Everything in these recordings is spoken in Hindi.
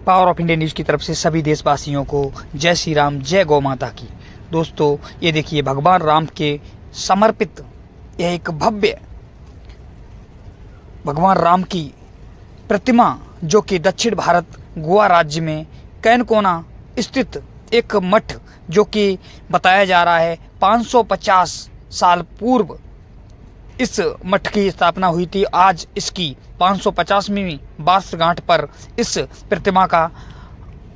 पावर ऑफ इंडिया न्यूज़ की तरफ से सभी देशवासियों को जय श्री राम, जय गौ माता की। दोस्तों, ये देखिए भगवान राम के समर्पित यह एक भव्य भगवान राम की प्रतिमा जो कि दक्षिण भारत गोवा राज्य में कैनकोना स्थित एक मठ जो कि बताया जा रहा है 550 साल पूर्व इस मठ की स्थापना हुई थी। आज इसकी 550वीं वर्षगांठ पर इस प्रतिमा का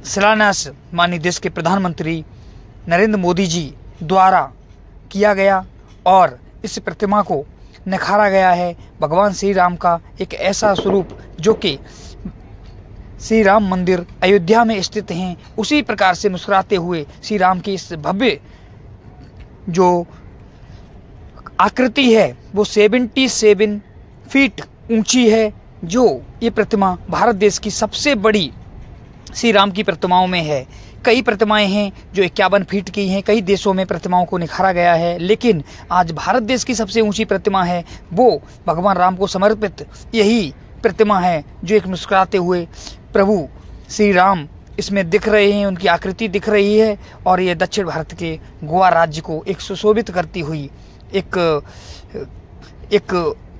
शिलान्यास माननीय देश के प्रधानमंत्री नरेंद्र मोदी जी द्वारा किया गया और इस प्रतिमा को निखारा गया है। भगवान श्री राम का एक ऐसा स्वरूप जो कि श्री राम मंदिर अयोध्या में स्थित हैं, उसी प्रकार से मुस्कुराते हुए श्री राम की इस भव्य जो आकृति है वो 77 फीट ऊंची है। जो ये प्रतिमा भारत देश की सबसे बड़ी श्री राम की प्रतिमाओं में है। कई प्रतिमाएं हैं जो 51 फीट की हैं, कई देशों में प्रतिमाओं को निखारा गया है, लेकिन आज भारत देश की सबसे ऊंची प्रतिमा है वो भगवान राम को समर्पित यही प्रतिमा है जो एक मुस्कुराते हुए प्रभु श्री राम इसमें दिख रहे हैं, उनकी आकृति दिख रही है और ये दक्षिण भारत के गोवा राज्य को एक सुशोभित करती हुई एक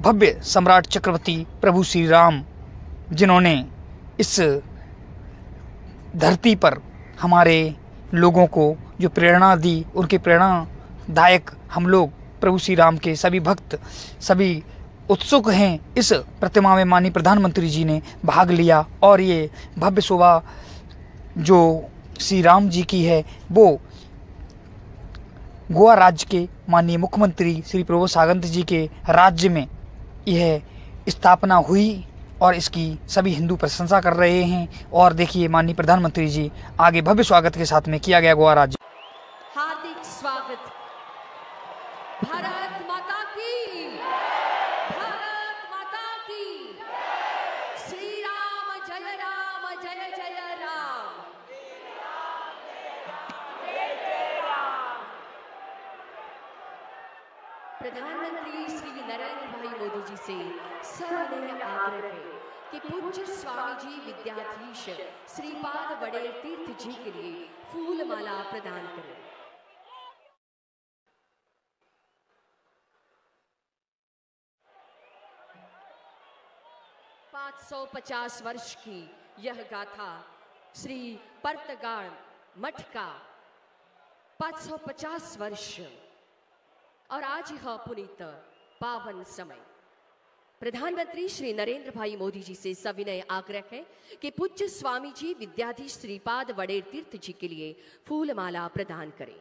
भव्य सम्राट चक्रवर्ती प्रभु श्री राम जिन्होंने इस धरती पर हमारे लोगों को जो प्रेरणा दी, उनके प्रेरणादायक हम लोग प्रभु श्री राम के सभी भक्त सभी उत्सुक हैं। इस प्रतिमा में माननीय प्रधानमंत्री जी ने भाग लिया और ये भव्य शोभा जो श्री राम जी की है वो गोवा राज्य के माननीय मुख्यमंत्री श्री प्रभु सागंत जी के राज्य में यह स्थापना हुई और इसकी सभी हिंदू प्रशंसा कर रहे हैं। और देखिए माननीय प्रधानमंत्री जी आगे भव्य स्वागत के साथ में किया गया गोवा राज्य। हार्दिक स्वागत। भारत माता की, भारत माता की। श्री राम जय राम। प्रधानमंत्री श्री नरेंद्र भाई मोदी जी से सविनय आग्रह है कि पूज्य स्वामी जी विद्याधीश श्रीपाद वडेर तीर्थ जी के लिए फूल माला प्रदान करें। सौ 50 वर्ष की यह गाथा श्री परतगाड़ मठ का 550 वर्ष और आज यह पुनीत पावन समय। प्रधानमंत्री श्री नरेंद्र भाई मोदी जी से सविनय आग्रह है कि पूज्य स्वामी जी विद्याधीश श्रीपाद वडेर तीर्थ जी के लिए फूल माला प्रदान करें।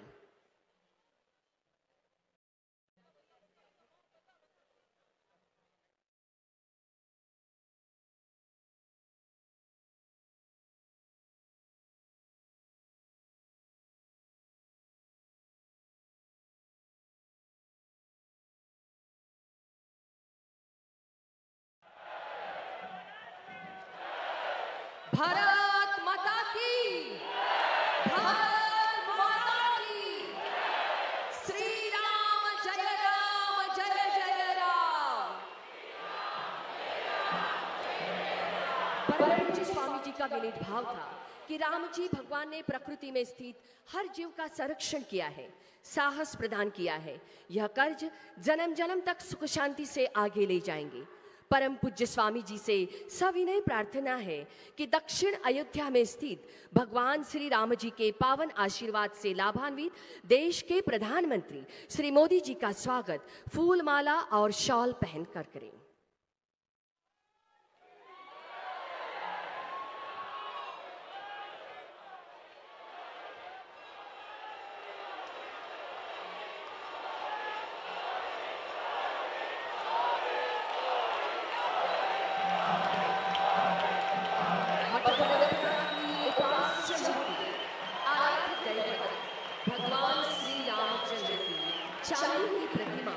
भारत माता की, भारत माता की। श्री राम जय राम। परम पूज्य स्वामी जी का विनीत भाव था कि राम जी भगवान ने प्रकृति में स्थित हर जीव का संरक्षण किया है, साहस प्रदान किया है। यह कर्ज जन्म जन्म तक सुख शांति से आगे ले जाएंगे। परम पूज्य स्वामी जी से सविनय प्रार्थना है कि दक्षिण अयोध्या में स्थित भगवान श्री राम जी के पावन आशीर्वाद से लाभान्वित देश के प्रधानमंत्री श्री मोदी जी का स्वागत फूल माला और शॉल पहनकर करें। भगवान श्री रामचंद्र की चांदी की प्रतिमा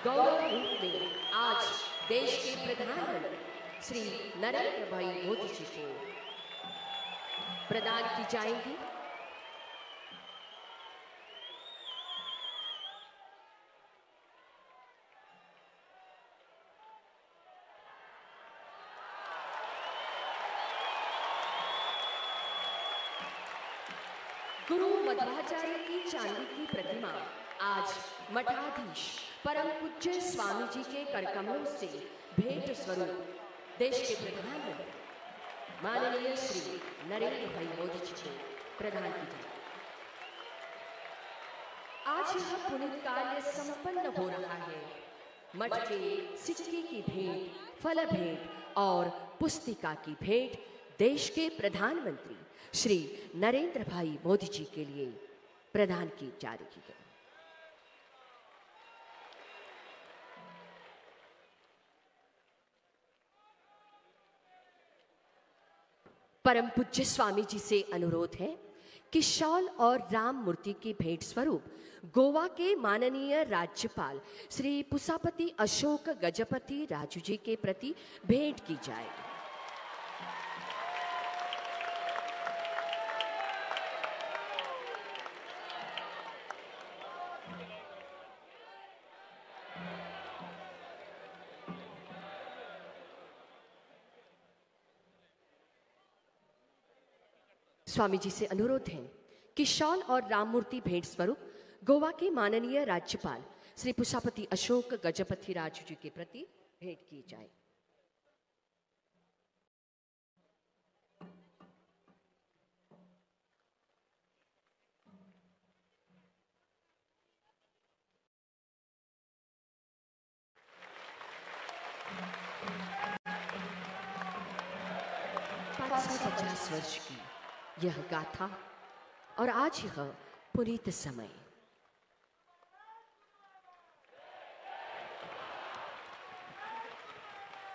गौरव रूप में आज देश के प्रधानमंत्री श्री नरेंद्र भाई मोदी जी को प्रदान की जाएगी। गुरु मध्वाचार्य की चांदी की प्रतिमा आज मठाधीश परम पूज्य स्वामी जी के करकमलों से भेंट स्वरूप देश के प्रधानमंत्री माननीय श्री नरेंद्र भाई मोदी जी को प्रदान की जाए। आज यह पुनीत कार्य संपन्न हो रहा है। मठ के सिक्के की भेंट, फल भेंट और पुस्तिका की भेंट देश के प्रधानमंत्री श्री नरेंद्र भाई मोदी जी के लिए प्रदान की जा रही है। परम पूज्य स्वामी जी से अनुरोध है कि शॉल और राम मूर्ति की भेंट स्वरूप गोवा के माननीय राज्यपाल श्री पुसापति अशोक गजपति राजू जी के प्रति भेंट की जाए। स्वामी जी से अनुरोध है कि शॉल और राम मूर्ति भेंट स्वरूप गोवा के माननीय राज्यपाल श्री पुसापति अशोक गजपति राजू जी के प्रति भेंट की जाए। सौ 50 वर्ष की यह गाथा और आज यह पुनीत समय।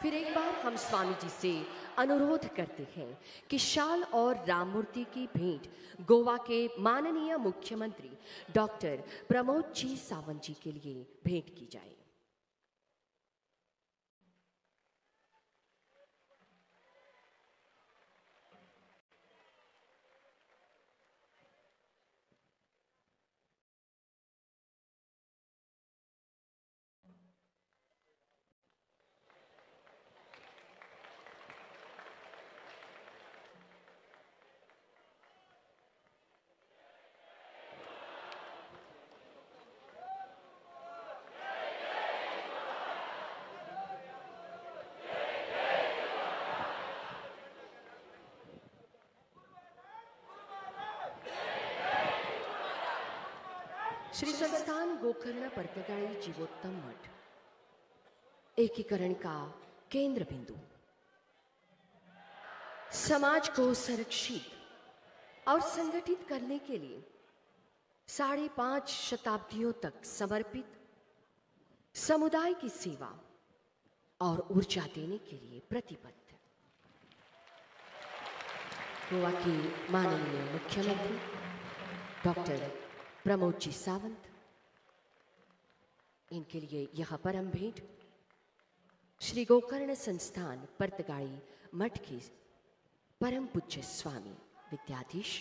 फिर एक बार हम स्वामी जी से अनुरोध करते हैं कि शाल और राम मूर्ति की भेंट गोवा के माननीय मुख्यमंत्री डॉक्टर प्रमोद जी सावंत जी के लिए भेंट की जाए। श्री संस्थान गोकर्ण परतगाई जीवोत्तम मठ एकीकरण का केंद्र बिंदु, समाज को संरक्षित और संगठित करने के लिए 5.5 शताब्दियों तक समर्पित, समुदाय की सेवा और ऊर्जा देने के लिए प्रतिबद्ध गोवा के माननीय मुख्यमंत्री डॉक्टर प्रमोद जी सावंत, इनके लिए यह परम भेंट श्री गोकर्ण संस्थान परतगाई मठ के परम पूज्य स्वामी विद्याधीश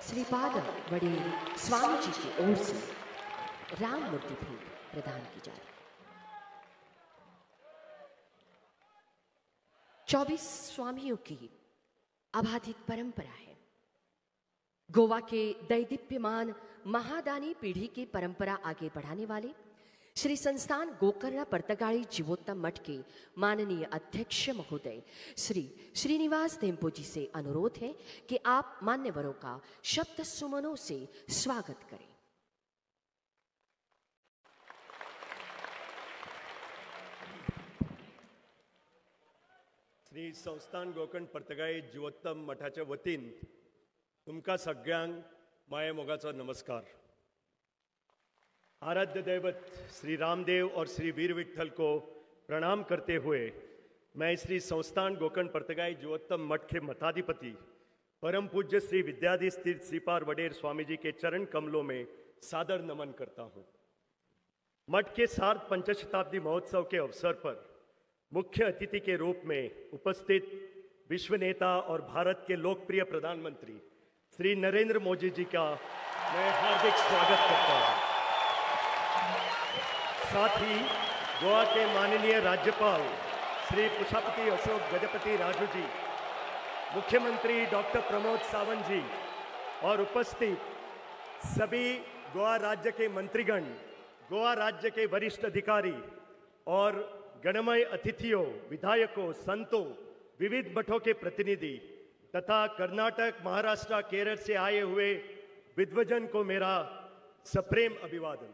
श्रीपाद वडेल स्वामी जी की ओर से राम मूर्ति भेंट प्रदान की जा रही। 24 स्वामियों की अबाधित परंपरा है। गोवा के दैदीप्यमान महादानी पीढ़ी की परंपरा आगे बढ़ाने वाले श्री संस्थान गोकर्ण परतगाई जीवोत्तम मठ के माननीय अध्यक्ष महोदय श्री श्रीनिवास धेम्पो जी से अनुरोध है कि आप मान्यवरों का शब्द सुमनों से स्वागत करें। श्री संस्थान गोकर्ण परतगाई जीवोत्तम मठाच्या वतीन तुमका सगळ्यांक माये मोगाचो नमस्कार। आराध्य दैवत श्री रामदेव और श्री वीर विठल को प्रणाम करते हुए मैं श्री संस्थान गोकर्ण परतगाई जीवोत्तम मठ के मठाधिपति परम पूज्य श्री विद्याधीश तीर्थ श्रीपाद वडेर स्वामी जी के चरण कमलों में सादर नमन करता हूँ। मठ के सार्ध पंचशताब्दी महोत्सव के अवसर पर मुख्य अतिथि के रूप में उपस्थित विश्व नेता और भारत के लोकप्रिय प्रधानमंत्री श्री नरेंद्र मोदी जी का मैं हार्दिक स्वागत करता हूं। साथ ही गोवा के माननीय राज्यपाल श्री पुसापति अशोक गजपति राजू जी, मुख्यमंत्री डॉक्टर प्रमोद सावंत जी और उपस्थित सभी गोवा राज्य के मंत्रीगण, गोवा राज्य के वरिष्ठ अधिकारी और गणमान्य अतिथियों, विधायकों, संतों, विविध मठों के प्रतिनिधि तथा कर्नाटक, महाराष्ट्र, केरल से आए हुए विद्वजन को मेरा सप्रेम अभिवादन।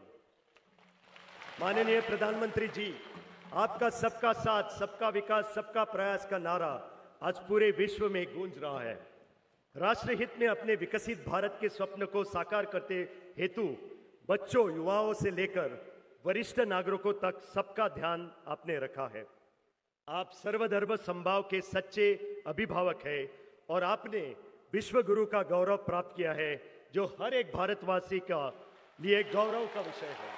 माननीय प्रधानमंत्री जी, आपका सबका साथ, सबका विकास, सबका प्रयास का नारा आज पूरे विश्व में गूंज रहा है। राष्ट्र हित में अपने विकसित भारत के स्वप्न को साकार करते हेतु बच्चों, युवाओं से लेकर वरिष्ठ नागरिकों तक सबका ध्यान आपने रखा है। आप सर्वधर्म समभाव के सच्चे अभिभावक हैं और आपने विश्व गुरु का गौरव प्राप्त किया है, जो हर एक भारतवासी का लिए गौरव का विषय है।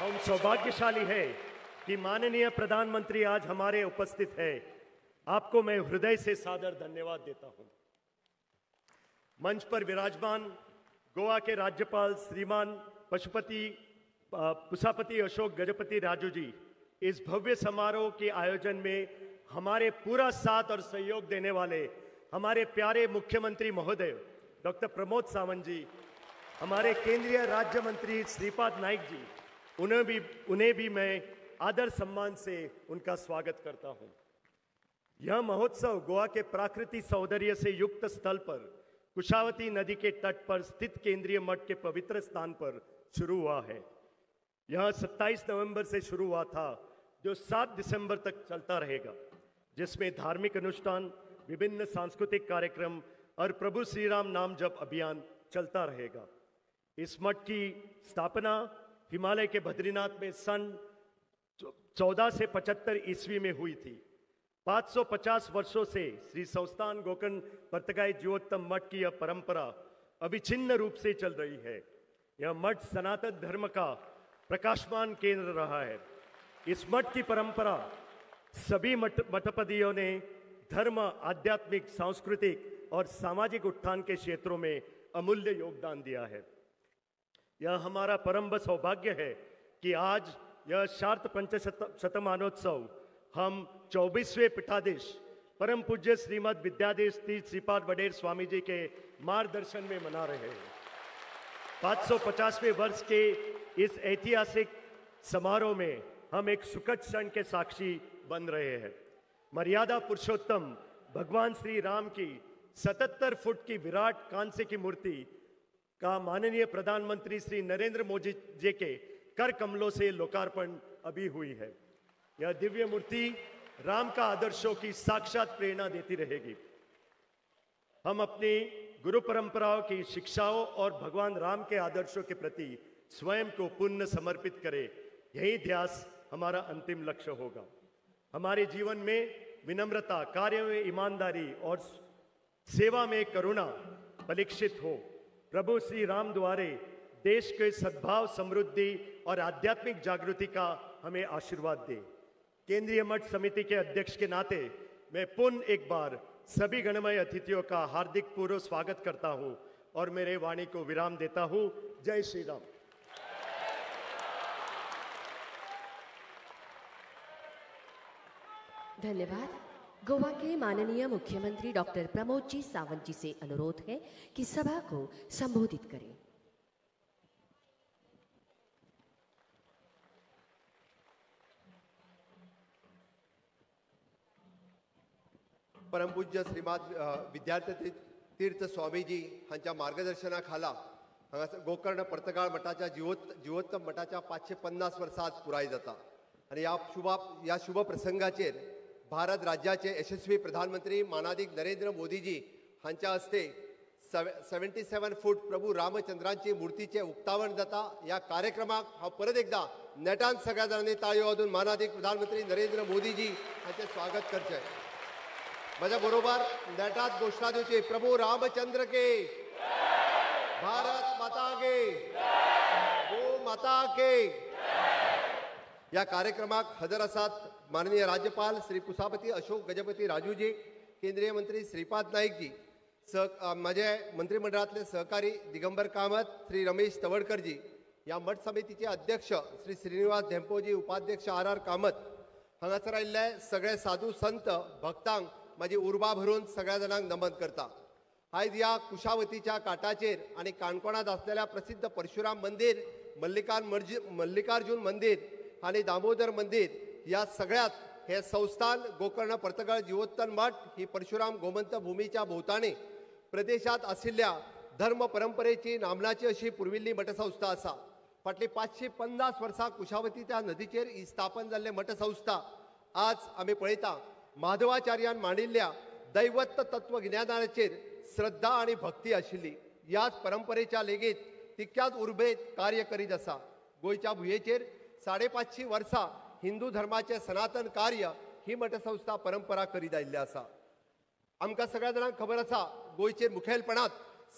हम सौभाग्यशाली है कि माननीय प्रधानमंत्री आज हमारे उपस्थित है। आपको मैं हृदय से सादर धन्यवाद देता हूं। मंच पर विराजमान गोवा के राज्यपाल श्रीमान पुष्पापति अशोक गजपति राजू जी, इस भव्य समारोह के आयोजन में हमारे पूरा साथ और सहयोग देने वाले हमारे प्यारे मुख्यमंत्री महोदय डॉक्टर प्रमोद सावंत जी, हमारे केंद्रीय राज्य मंत्री श्रीपाद नाइक जी, उन्हें भी मैं आदर सम्मान से उनका स्वागत करता हूं। यह महोत्सव गोवा के प्राकृतिक सौंदर्य से युक्त स्थल पर कुशावती नदी के तट पर स्थित केंद्रीय मठ के पवित्र स्थान पर शुरू हुआ है। यह 27 नवंबर से शुरू हुआ था, जो 7 दिसंबर तक चलता रहेगा, जिसमें धार्मिक अनुष्ठान, विभिन्न सांस्कृतिक कार्यक्रम और प्रभु श्री राम नाम जप अभियान चलता रहेगा। इस मठ की स्थापना हिमालय के बद्रीनाथ में सन 1475 ईस्वी में हुई थी। 550 वर्षों से श्री संस्थान गोकर्ण परतगाई जीवोत्तम मठ की यह परंपरा अविच्छिन्न रूप से चल रही है। यह मठ सनातन धर्म का प्रकाशमान केंद्र रहा है। इस मठ की परंपरा सभी मठपतियों ने धर्म, आध्यात्मिक, सांस्कृतिक और सामाजिक उत्थान के क्षेत्रों में अमूल्य योगदान दिया है। यह हमारा परम सौभाग्य है कि आज यह शार्थ पंचशतमानोत्सव हम 24वें पीठाधीश परम पूज्य श्रीमद विद्याधीश तीर्थ श्रीपाद वडेर स्वामी जी के मार्गदर्शन में मना रहे हैं। 550वें वर्ष के इस ऐतिहासिक समारोह में हम एक सुखद क्षण के साक्षी बन रहे हैं। मर्यादा पुरुषोत्तम भगवान श्री राम की 77 फुट की विराट कांस्य की मूर्ति का माननीय प्रधानमंत्री श्री नरेंद्र मोदी जी के कर कमलों से लोकार्पण अभी हुई है। यह दिव्य मूर्ति राम का आदर्शों की साक्षात प्रेरणा देती रहेगी। हम अपनी गुरु परंपराओं की शिक्षाओं और भगवान राम के आदर्शों के प्रति स्वयं को पूर्ण समर्पित करें, यही ध्यास हमारा अंतिम लक्ष्य होगा। हमारे जीवन में विनम्रता, कार्य में ईमानदारी और सेवा में करुणा परीक्षित हो। प्रभु श्री राम द्वारे देश के सद्भाव, समृद्धि और आध्यात्मिक जागृति का हमें आशीर्वाद दे। केंद्रीय मठ समिति के अध्यक्ष के नाते मैं पुनः एक बार सभी गणमान्य अतिथियों का हार्दिक पूर्व स्वागत करता हूं और मेरे वाणी को विराम देता हूं। जय श्री राम। धन्यवाद। गोवा के माननीय मुख्यमंत्री डॉक्टर प्रमोद जी सावंत जी से अनुरोध है कि सभा को संबोधित करें। परम पूज्य श्रीमाद विद्यार्थी तीर्थ स्वामीजी हांच्या मार्गदर्शनाखाला हांगासर गोकर्ण पर्तगाळ मठाच्या जीवोत्तम मठाच्या 550 वर्सां आज पुराय जाता आणि या शुभ प्रसंगाचेर भारत राज्याचे यशस्वी प्रधानमंत्री मानाधिक नरेंद्र मोदीजी हांच्या हस्ते 77 फूट प्रभू रामचंद्रांची मूर्तीचे उक्तावण जाता। या कार्यक्रमाक हांव परत एकदा नेटान सगळ्या जाणांनी ताळयो वाजून मानाधिक प्रधानमंत्री नरेंद्र मोदीजी हांचे स्वागत करचे। माझ्या बरोबर नेटात घोषणा दिवची, प्रभू रामचंद्र के, भारत माता के, गो माता के। या कार्यक्रमाक हजर आसात माननीय राज्यपाल श्री पुष्पापति अशोक गजपति राजूजी, केंद्रीय मंत्री श्रीपाद नाईकजी, माझे मंत्रिमंडळातले सहकारी दिगंबर कामत, श्री रमेश तवडकरजी, या मठ समितीचे अध्यक्ष श्री श्रीनिवास धेंपोजी, उपाध्यक्ष RR कामत, हांगासर आयिल्ले सगळे साधू संत भक्तांक माझी उर्बा भरून सगळ्या जाणांक नमन करता। आयज ह्या कुशावतीच्या काटाचेर आणि काणकोणात असलेल्या प्रसिद्ध परशुराम मंदिर, मल्लिकार्जुन मंदिर आणि दामोदर मंदिर या सगळ्यात हे संस्थान गोकर्ण पर्तगाळ जीवोत्तम मठ ही परशुराम गोमंत भूमीच्या भोवताणी प्रदेशात आशिल्ल्या धर्म परंपरेची नामनाची अशी पुर्विल्ली मठसंस्था आसा. फाटली 550 वर्सां कुशावतीच्या नदीचेर ही स्थापन जाल्ले मठसंस्था आज आमी पळयता माधवाचार्यान मांडिल्ल्या दैवत तत्वज्ञानाचेर श्रद्धा आणि भक्ती आशिल्ली. ह्याच परंपरेच्या लेगीत तितक्याच उर्बेत कार्य करीत आसा. गोंयच्या भुंयेचेर 550 वर्सां हिंदू धर्माचे सनातन कार्य ही मठसंस्था परंपरा करीत आयिल्ली आसा. आमकां सगळ्या जाणांक खबर आसा गोंयचेर मुखेलपणांत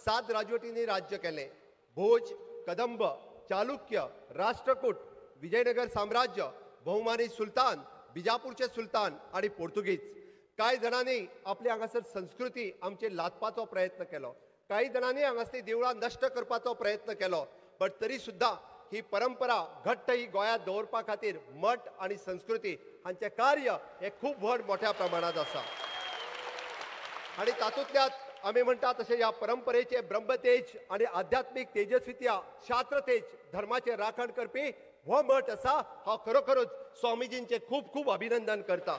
7 राजवटींनी राज्य केलें. भोज, कदंब, चालुक्य, राष्ट्रकूट, विजयनगर साम्राज्य, बहुमानी सुलतान, बिजापूरचे सुलतान आणि पोर्तुगीज. कांय जाणांनी आपली हांगासर संस्कृती आमचेर लादपाचो प्रयत्न केलो. कांय जाणांनी हांगासली देवळां नश्ट करपाचो प्रयत्न केलो. बट तरी सुद्दां ही परंपरा घट्ट ही गोंयांत दवरपा खातीर मठ आणि संस्कृती हांचें कार्य हे खूब व्हड मोठ्या प्रमाणात आसा. आणि तातूंतल्यात आमी म्हणटा तशें ह्या परंपरेचे ब्रह्मतेज आणि आध्यात्मिक तेजस्वित्या शास्त्रतेज धर्माचे राखण करपी हो मठ आसा. हांव खरोखरूच स्वामीजींचे खूब खूब अभिनंदन करता.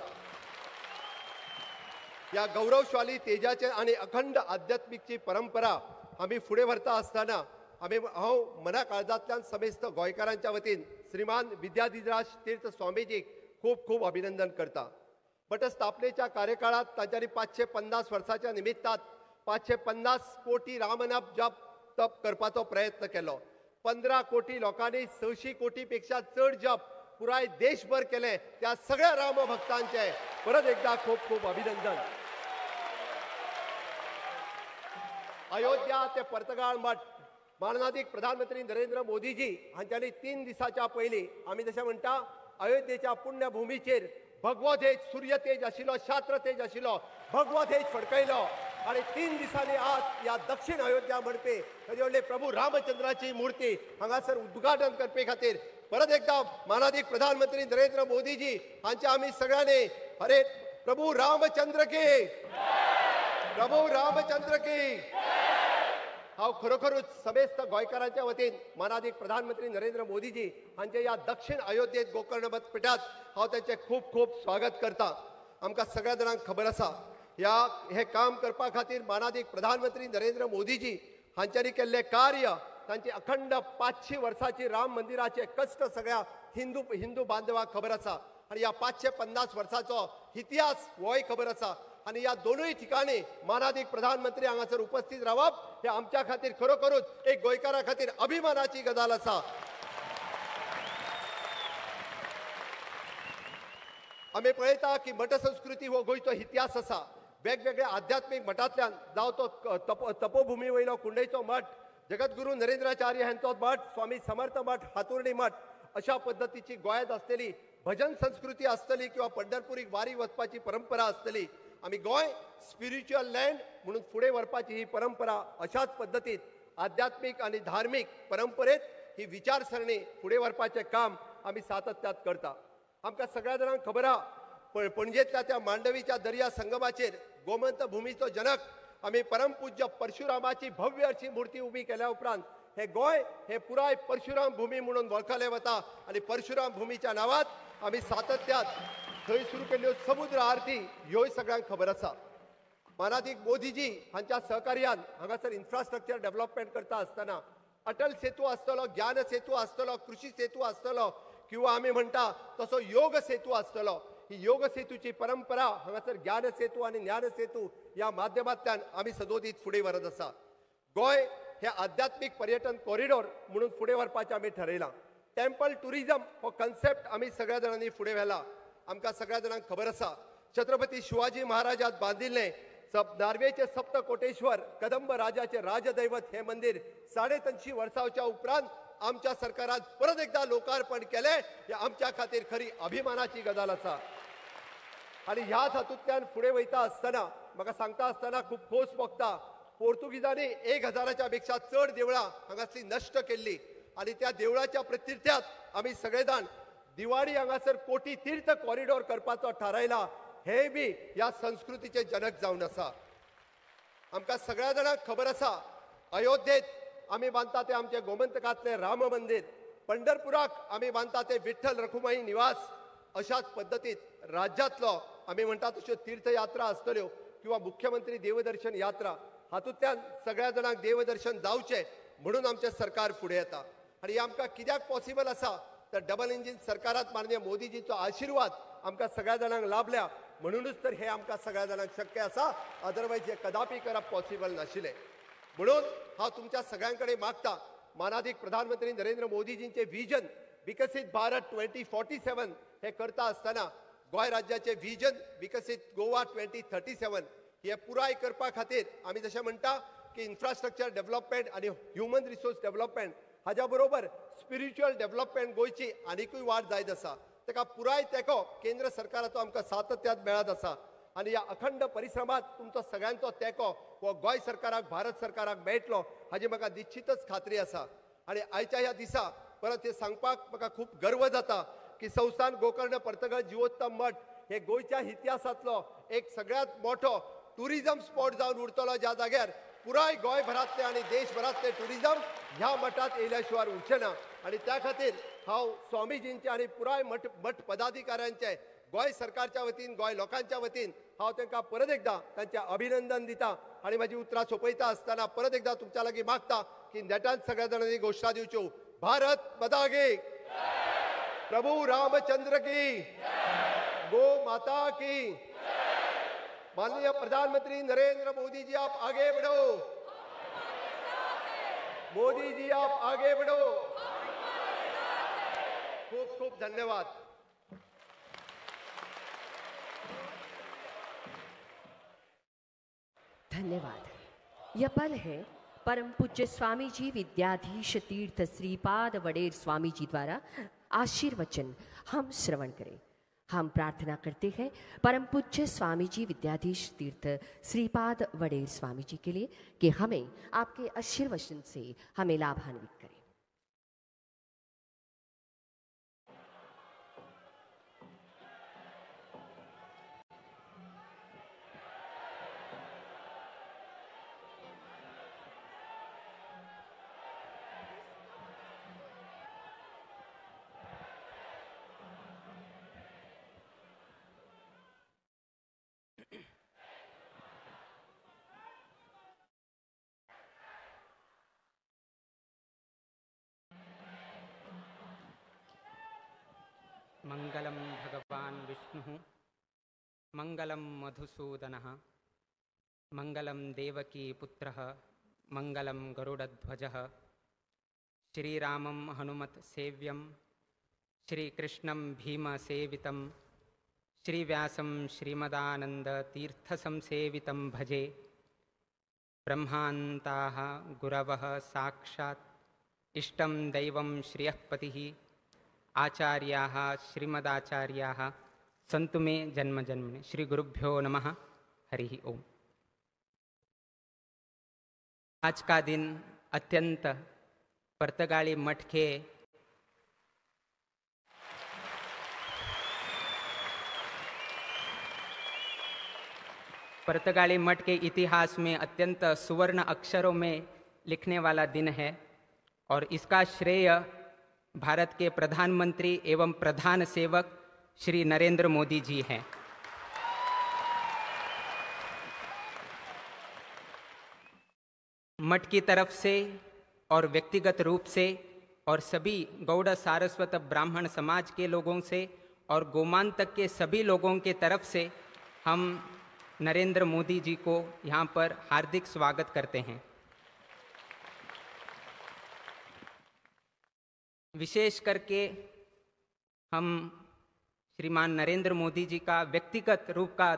या गौरवशाली तेजाचे आणि अखंड आध्यात्मिकची परंपरा आमी फुडें व्हरता आसतना हांव मना काळजांतल्यान समेस्त गोंयकारांच्या वतीन श्रीमान विद्याधिराज तीर्थ स्वामीजीक खूब खूब अभिनंदन करता. मठ स्थापनेच्या कार्यकाळात तांच्यांनी 550 वर्साच्या निमित्तात 550 कोटी रामनाम जप करपाचो प्रयत्न केलो. 15 कोटी लोकांनी 600 कोटीपेक्षा चड जप पुराय देशभर केले. त्या सगळ्या रामभक्तांचे परत एकदा खूप खूप अभिनंदन. अयोध्या ते पर्तगाळ मठ माननाधिक प्रधानमंत्री नरेंद्र मोदीजी हांच्यांनी 3 दिसाच्या पयलीं आमी जशें म्हणटा अयोध्येच्या पुण्यभूमीचेर भगवो तेज, सूर्य तेज आशिल्लो, शास्त्र तेज आशिल्लो, भगवो तेज फडकयलो. आणि 3 दिसांनी आज या दक्षिण अयोध्या म्हणपी ताजे व्हडले प्रभू रामचंद्राची मुर्ती हांगासर उद्घाटन करपे खातीर परत एकदा माननीय प्रधानमंत्री नरेंद्र मोदीजी हांचे आमी सगळ्यांनी हरे प्रभू रामचंद्र की, प्रभू रामचंद्र की. हांव खरोखरूच समेस्त गोंयकारांच्या वतीन माननीय प्रधानमंत्री नरेंद्र मोदीजी हांचे ह्या दक्षिण अयोध्येत गोकर्ण मठपीठात हांव तांचे खूब खूब स्वागत करता. आमकां सगळ्या जाणांक खबर आसा हे काम करपा खातीर माननीय प्रधानमंत्री नरेंद्र मोदीजी हांच्यांनी केल्ले कार्य, तांची अखंड 500 वर्साची राम मंदिराचे कश्ट सगळ्या हिंदू बांधवांक खबर आसा. आणि या 550 वर्साचो इतिहास होय खबर आसा. आणि या दोनूय ठिकाणी माननीय प्रधानमंत्री हांगासर उपस्थित रावप हे आमच्या खातीर खरोखरूच एक गोंयकारा खातीर अभिमानाची गजाल आसा. आमी पळयता की मठ संस्कृती हो गोंयचो इतिहास आसा. वेगवेगळ्या आध्यात्मिक मठांतल्यान जावं तो तपोभुमी वयलो कुंडयचो मठ, जगद्गुरू नरेंद्राचार्य हांचो मठ, स्वामी समर्थ मठ, हातुर्णी मठ, अशा पद्धतीची गोंयांत आसलेली भजन संस्कृती आसतली किंवा पंढरपुरीक वारी वचपाची परंपरा आसतली. आमी गोंय स्पिरिच्युअल लँड म्हणून फुडें व्हरपाची ही परंपरा अशाच पद्दतीन आध्यात्मिक आणि धार्मीक परंपरेत ही विचारसरणी फुडें व्हरपाचें काम आमी सातत्यात करता. आमकां सगळ्या जाणांक खबर आहा पणजेंतल्या त्या मांडवीच्या दर्या संगमाचेर गोमंत भूमीचो जनक आमी परमपूज्य परशुरामाची भव्य अशी मूर्ती उबी केल्या उपरांत हे गोंय हे पुराय परशुराम भूमी म्हणून वळखले वता. आणि परशुराम भूमीच्या नांवात आमी सातत्यात थंय सुरू केल्ल्यो समुद्र आरती ह्योय सगळ्यांक खबर आसा. माननीय मोदीजी हांच्या सहकार्यान हांगासर इन्फ्रास्ट्रक्चर डेव्हलपमेंट करता आसतना अटल सेतू आसतलो, ज्ञान सेतू आसतलो, कृषी सेतू आसतलो किंवा आमी म्हणटा तसो योग सेतू आसतलो. ही योग सेतूची परंपरा हांगासर ज्ञान सेतू आणि ज्ञान सेतू या माध्यमांतल्यान आमी सदोदीत फुडें व्हरत आसा. गोंय हे आध्यात्मिक पर्यटन कॉरिडॉर म्हणून फुडें व्हरपाचें आमी ठरयलां. टेम्पल टुरिजम हो कन्सेप्ट आमी सगळ्या जाणांनी फुडें व्हेला. आमकां सगळ्या जाणांक खबर आसा छत्रपती शिवाजी महाराजात बांदिल्लें नार्वेचे सप्त कोटेश्वर कदंब राजाचे राजदैवत हे मंदिर 350 वर्सांच्या उपरांत आमच्या सरकारान परत एकदा लोकार्पण केले. हे आमच्या खातीर खरी अभिमानाची गजाल आसा. आणि ह्याच हातूंतल्यान फुडें वयता आसतना म्हाका सांगता आसतना खूब खोस भोगता. पोर्तुगीजांनी 1000च्या पेक्षा चड देवळां हांगासली नश्ट केल्ली आणि त्या देवळाच्या प्रतिर्थ्यात आमी सगळे जाण दिवाळी हांगासर कोटी तीर्थ कॉरिडॉर करपाचो थारायला. हे बी ह्या संस्कृतीचे जनक जावन आसा. आमकां सगळ्या जाणांक खबर आसा अयोध्येत आमी बांदता ते आमचे गोमंतकातले राम मंदिर, पंढरपुराक आमी बांदता ते विठ्ठल रखुमाई निवास, अशाच पद्दतीत राज्यांतलो आमी म्हणटा तश्यो तीर्थयात्रा आसतल्यो किंवा मुख्यमंत्री देवदर्शन यात्रा, हातूंतल्यान सगळ्या जाणांक देवदर्शन जावचें म्हणून आमचें सरकार फुडें येता. आनी हे आमकां कित्याक पॉसिबल आसा तर डबल इंजीन सरकारांत माननीय मोदीजीचो आशिर्वाद आमकां सगळ्या जाणांक लाभल्या म्हणूनच तर हे आमकां सगळ्या जाणांक शक्य आसा. अदरवायज हे कदापि करप पॉसिबल नाशिल्लें. म्हणून हांव तुमच्या सगळ्यां कडेन मागता, मानाधीक प्रधानमंत्री नरेंद्र मोदीजींचे विजन विकसीत भारत 2047 हे करता आसतना गोंय राज्याचे विजन विकसीत गोवा 2037 हे पुराय करपा खातीर आमी जशें म्हणटा की इन्फ्रास्ट्रक्चर डेव्हलपमेंट आनी ह्युमन रिसोर्स डेव्हलपमेंट हाज्या बरोबर स्पिरिच्युअल डेव्हलपमेंट गोंयची आनीकूय वाड जायत आसा. ताका पुराय तेंको केंद्र सरकाराचो आमकां सातत्यान मेळत आसा. आनी ह्या अखंड परिश्रमात तुमचो सगळ्यांचो तेंको हो गोंय सरकाराक भारत सरकाराक मेळटलो हाजी म्हाका निश्चितच खात्री आसा. आनी आयच्या ह्या दिसा परत हे सांगपाक म्हाका खूब गर्व जाता की संस्थान गोकर्ण पर्तगाळ जिवोत्तम मठ हे गोंयच्या इतिहासांतलो एक सगळ्यांत मोठो टुरिजम स्पॉट जावन उरतलो, ज्या जाग्यार पुराय गोंयभरांतले आनी देशभरांतले टुरिजम ह्या मठांत येयल्या शिवाय उरचें ना. आनी त्या खातीर हांव स्वामीजींचे आनी पुराय मठ पदाधिकाऱ्यांचे गोंय सरकारच्या वतीन गोंय लोकांच्या वतीन हांव तांकां परत एकदां तांचें अभिनंदन दिता. आनी म्हाजी उतरां सोंपयता आसतना परत एकदां तुमच्या लागीं मागता की नेटान सगळ्या जाणांनी घोशणा दिवच्यो. भारत माता की, प्रभु रामचंद्र की, गो माता की. माननीय प्रधानमंत्री नरेंद्र मोदी जी आप आगे बढ़ो, मोदी जी आप आगे बढ़ो. खूब खूब धन्यवाद. धन्यवाद. यह पल है परम पूज्य स्वामी जी विद्याधीश तीर्थ श्रीपाद वडेर स्वामी जी द्वारा आशीर्वचन हम श्रवण करें. हम प्रार्थना करते हैं परम पूज्य स्वामी जी विद्याधीश तीर्थ श्रीपाद वडेर स्वामी जी के लिए कि हमें आपके आशीर्वचन से हमें लाभान्वित करें. मंगलम भगवान विष्णु, मंगलम मधुसूदनः, मंगलम देवकी पुत्रः, मंगलम गरुडध्वजः. श्रीरामं हनुमत सेव्यं, श्रीकृष्णं भीमसेवितं, श्रीव्यासं श्रीमदानंद तीर्थसंसेवितं भजे. ब्रह्मान्ताः गुरवः साक्षात् इष्टं दैवं श्रियःपतिः. आचार्याः श्रीमदाचार्याः सन्तु मे जन्म जन्मनि. श्री गुरुभ्यो नमः. हरि ओम. आज का दिन अत्यंत पर्तगाली मठ के इतिहास में अत्यंत सुवर्ण अक्षरों में लिखने वाला दिन है और इसका श्रेय भारत के प्रधानमंत्री एवं प्रधान सेवक श्री नरेंद्र मोदी जी हैं. मठ की तरफ से और व्यक्तिगत रूप से और सभी गौड़ सारस्वत ब्राह्मण समाज के लोगों से और गोमांतक के सभी लोगों के तरफ से हम नरेंद्र मोदी जी को यहाँ पर हार्दिक स्वागत करते हैं. विशेष करके हम श्रीमान नरेंद्र मोदी जी का व्यक्तिगत रूप का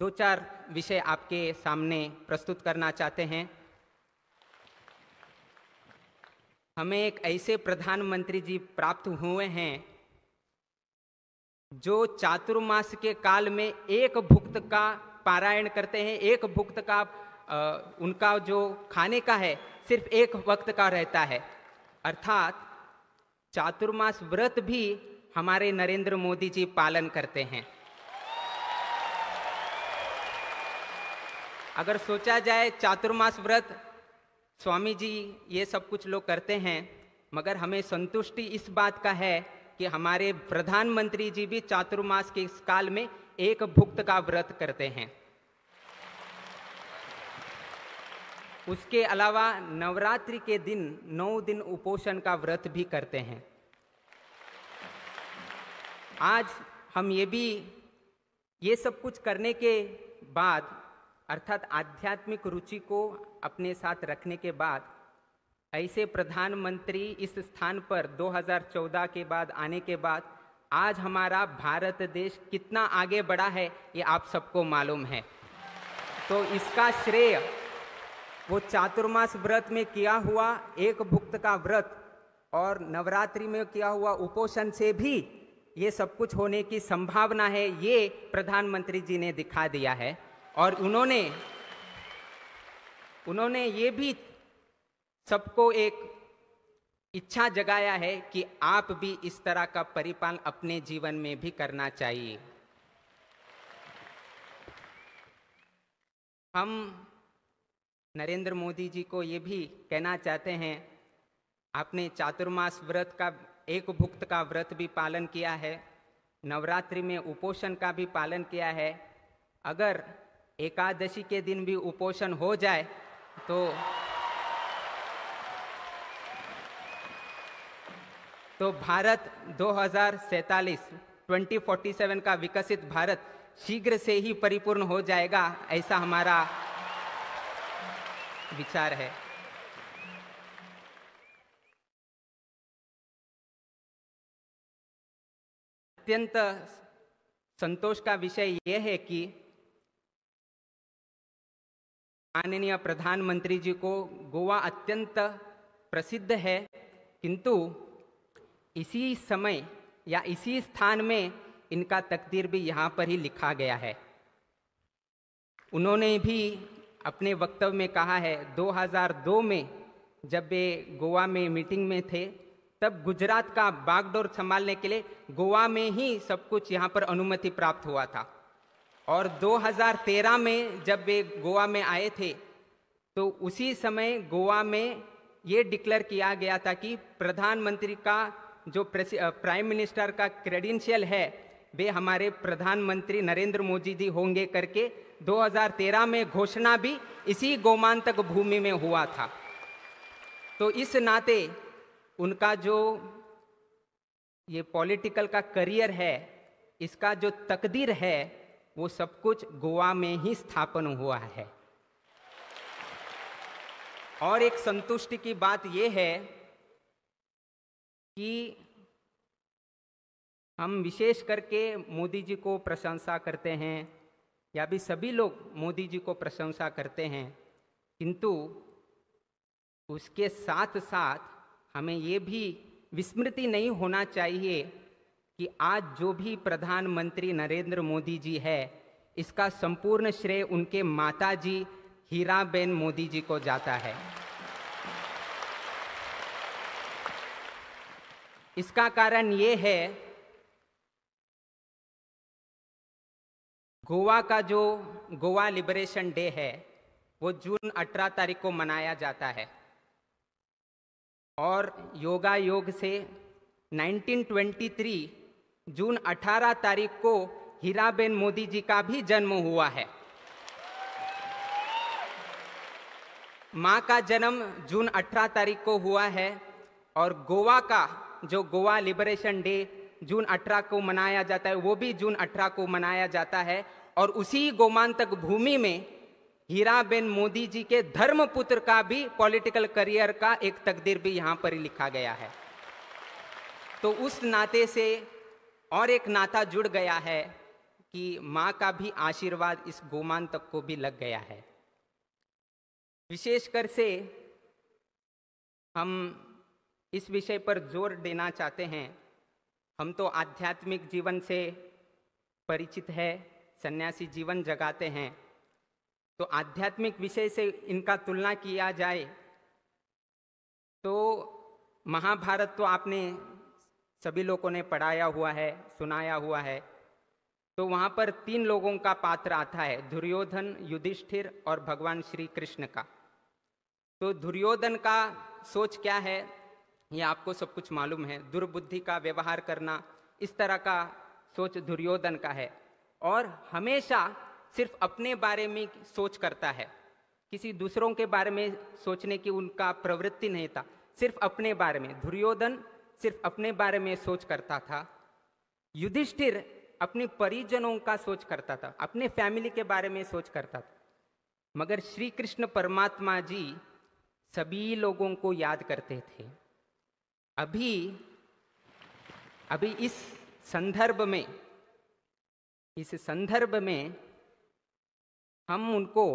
2-4 विषय आपके सामने प्रस्तुत करना चाहते हैं. हमें एक ऐसे प्रधानमंत्री जी प्राप्त हुए हैं जो चातुर्मास के काल में एक भुक्त का पारायण करते हैं. एक भुक्त का उनका जो खाने का है सिर्फ एक वक्त का रहता है. अर्थात चातुर्मास व्रत भी हमारे नरेंद्र मोदी जी पालन करते हैं. अगर सोचा जाए चातुर्मास व्रत स्वामी जी ये सब कुछ लोग करते हैं, मगर हमें संतुष्टि इस बात का है कि हमारे प्रधानमंत्री जी भी चातुर्मास के इस काल में एक भुक्त का व्रत करते हैं। उसके अलावा नवरात्रि के दिन 9 दिन उपोषण का व्रत भी करते हैं। आज हम ये सब कुछ करने के बाद, अर्थात आध्यात्मिक रुचि को अपने साथ रखने के बाद, ऐसे प्रधानमंत्री इस स्थान पर 2014 के बाद आने के बाद आज हमारा भारत देश कितना आगे बढ़ा है ये आप सबको मालूम है। तो इसका श्रेय वो चातुर्मास व्रत में किया हुआ एक भुक्त का व्रत और नवरात्रि में किया हुआ उपोषण से भी ये सब कुछ होने की संभावना है, ये प्रधानमंत्री जी ने दिखा दिया है। और उन्होंने ये भी सबको एक इच्छा जगाया है कि आप भी इस तरह का परिपालन अपने जीवन में भी करना चाहिए। हम नरेंद्र मोदी जी को ये भी कहना चाहते हैं, आपने चातुर्मास व्रत का एक भुक्त का व्रत भी पालन किया है, नवरात्रि में उपोषण का भी पालन किया है। अगर एकादशी के दिन भी उपोषण हो जाए तो भारत 2047 का विकसित भारत शीघ्र से ही परिपूर्ण हो जाएगा, ऐसा हमारा विचार है। अत्यंत संतोष का विषय यह है कि माननीय प्रधानमंत्री जी को गोवा अत्यंत प्रसिद्ध है, किंतु इसी समय या इसी स्थान में इनका तकदीर भी यहाँ पर ही लिखा गया है। उन्होंने भी अपने वक्तव्य में कहा है, 2002 में जब वे गोवा में मीटिंग में थे तब गुजरात का बागडोर संभालने के लिए गोवा में ही सब कुछ यहाँ पर अनुमति प्राप्त हुआ था। और 2013 में जब वे गोवा में आए थे तो उसी समय गोवा में ये डिक्लेयर किया गया था कि प्रधानमंत्री का जो प्राइम मिनिस्टर का क्रेडेंशियल है वे हमारे प्रधानमंत्री नरेंद्र मोदी जी होंगे करके 2013 में घोषणा भी इसी गोमांतक भूमि में हुआ था। तो इस नाते उनका जो ये पॉलिटिकल का करियर है, इसका जो तकदीर है, वो सब कुछ गोवा में ही स्थापन हुआ है। और एक संतुष्टि की बात यह है कि हम विशेष करके मोदी जी को प्रशंसा करते हैं, या भी सभी लोग मोदी जी को प्रशंसा करते हैं, किंतु उसके साथ साथ हमें ये भी विस्मृति नहीं होना चाहिए कि आज जो भी प्रधानमंत्री नरेंद्र मोदी जी है, इसका संपूर्ण श्रेय उनके माताजी हीराबेन मोदी जी को जाता है। इसका कारण ये है, गोवा का जो गोवा लिबरेशन डे है वो जून 18 तारीख को मनाया जाता है और योगा योग से 1923 जून 18 तारीख को हीराबेन मोदी जी का भी जन्म हुआ है। माँ का जन्म जून 18 तारीख को हुआ है और गोवा का जो गोवा लिबरेशन डे जून 18 को मनाया जाता है वो भी जून 18 को मनाया जाता है। और उसी गोमांतक भूमि में हीराबेन मोदी जी के धर्मपुत्र का भी पॉलिटिकल करियर का एक तकदीर भी यहाँ पर ही लिखा गया है। तो उस नाते से और एक नाता जुड़ गया है कि माँ का भी आशीर्वाद इस गोमांतक को भी लग गया है। विशेषकर से हम इस विषय पर जोर देना चाहते हैं, हम तो आध्यात्मिक जीवन से परिचित है, सन्यासी जीवन जगाते हैं, तो आध्यात्मिक विषय से इनका तुलना किया जाए तो महाभारत तो आपने सभी लोगों ने पढ़ाया हुआ है, सुनाया हुआ है। तो वहाँ पर 3 लोगों का पात्र आता है, दुर्योधन, युधिष्ठिर और भगवान श्री कृष्ण का। तो दुर्योधन का सोच क्या है, ये आपको सब कुछ मालूम है। दुर्बुद्धि का व्यवहार करना, इस तरह का सोच दुर्योधन का है, और हमेशा सिर्फ अपने बारे में सोच करता है, किसी दूसरों के बारे में सोचने की उनका प्रवृत्ति नहीं था, सिर्फ अपने बारे में। दुर्योधन सिर्फ अपने बारे में सोच करता था। युधिष्ठिर अपने परिजनों का सोच करता था, अपने फैमिली के बारे में सोच करता था। मगर श्री कृष्ण परमात्मा जी सभी लोगों को याद करते थे। अभी इस संदर्भ में हम उनको,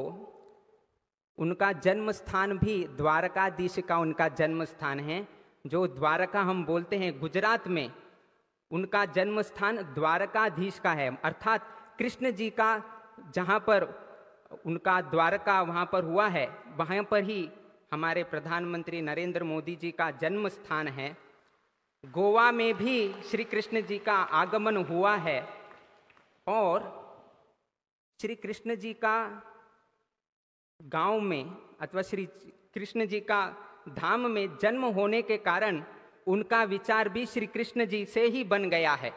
उनका जन्म स्थान भी द्वारकाधीश का उनका जन्म स्थान है, जो द्वारका हम बोलते हैं गुजरात में, उनका जन्म स्थान द्वारकाधीश का है। अर्थात कृष्ण जी का जहाँ पर उनका द्वारका वहाँ पर हुआ है, वहाँ पर ही हमारे प्रधानमंत्री नरेंद्र मोदी जी का जन्म स्थान है। गोवा में भी श्री कृष्ण जी का आगमन हुआ है, और श्री कृष्ण जी का गांव में अथवा श्री कृष्ण जी का धाम में जन्म होने के कारण उनका विचार भी श्री कृष्ण जी से ही बन गया है।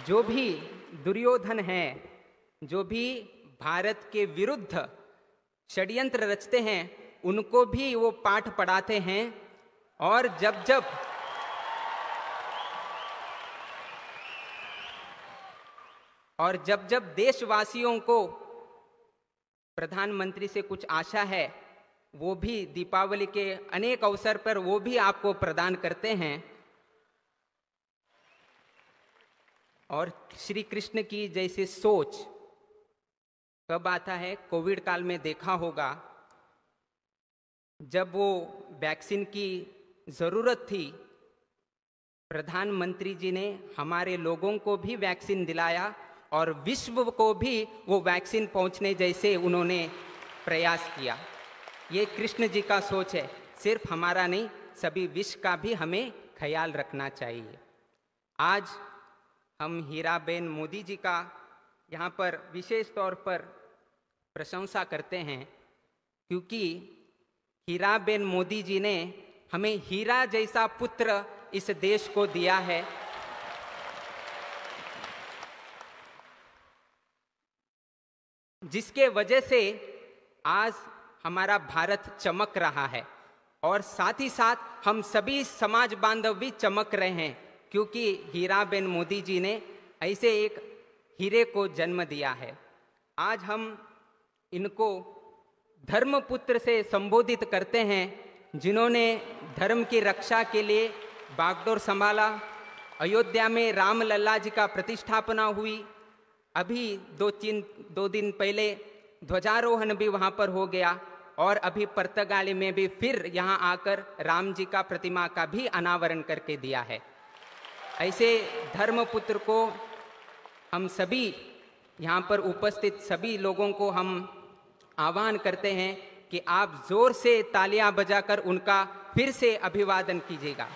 जो भी दुर्योधन है, जो भी भारत के विरुद्ध षड्यंत्र रचते हैं, उनको भी वो पाठ पढ़ाते हैं। और जब जब देशवासियों को प्रधानमंत्री से कुछ आशा है, वो भी दीपावली के अनेक अवसर पर वो भी आपको प्रदान करते हैं। और श्री कृष्ण की जैसे सोच कब आता है, कोविड काल में देखा होगा, जब वो वैक्सीन की जरूरत थी, प्रधानमंत्री जी ने हमारे लोगों को भी वैक्सीन दिलाया और विश्व को भी वो वैक्सीन पहुंचने जैसे उन्होंने प्रयास किया। ये कृष्ण जी का सोच है, सिर्फ हमारा नहीं, सभी विश्व का भी हमें ख्याल रखना चाहिए। आज हम हीराबेन मोदी जी का यहाँ पर विशेष तौर पर प्रशंसा करते हैं, क्योंकि हीराबेन मोदी जी ने हमें हीरा जैसा पुत्र इस देश को दिया है। जिसके वजह से आज हमारा भारत चमक रहा है, और साथ ही साथ हम सभी समाज बांधव भी चमक रहे हैं, क्योंकि हीराबेन मोदी जी ने ऐसे एक हीरे को जन्म दिया है। आज हम इनको धर्मपुत्र से संबोधित करते हैं, जिन्होंने धर्म की रक्षा के लिए बागडोर संभाला। अयोध्या में राम लल्ला जी का प्रतिष्ठापना हुई। अभी दो दिन पहले ध्वजारोहण भी वहाँ पर हो गया, और अभी पुर्तगाली में भी फिर यहाँ आकर राम जी का प्रतिमा का भी अनावरण करके दिया है। ऐसे धर्मपुत्र को हम सभी यहाँ पर उपस्थित सभी लोगों को हम आह्वान करते हैं कि आप जोर से तालियां बजाकर उनका फिर से अभिवादन कीजिएगा।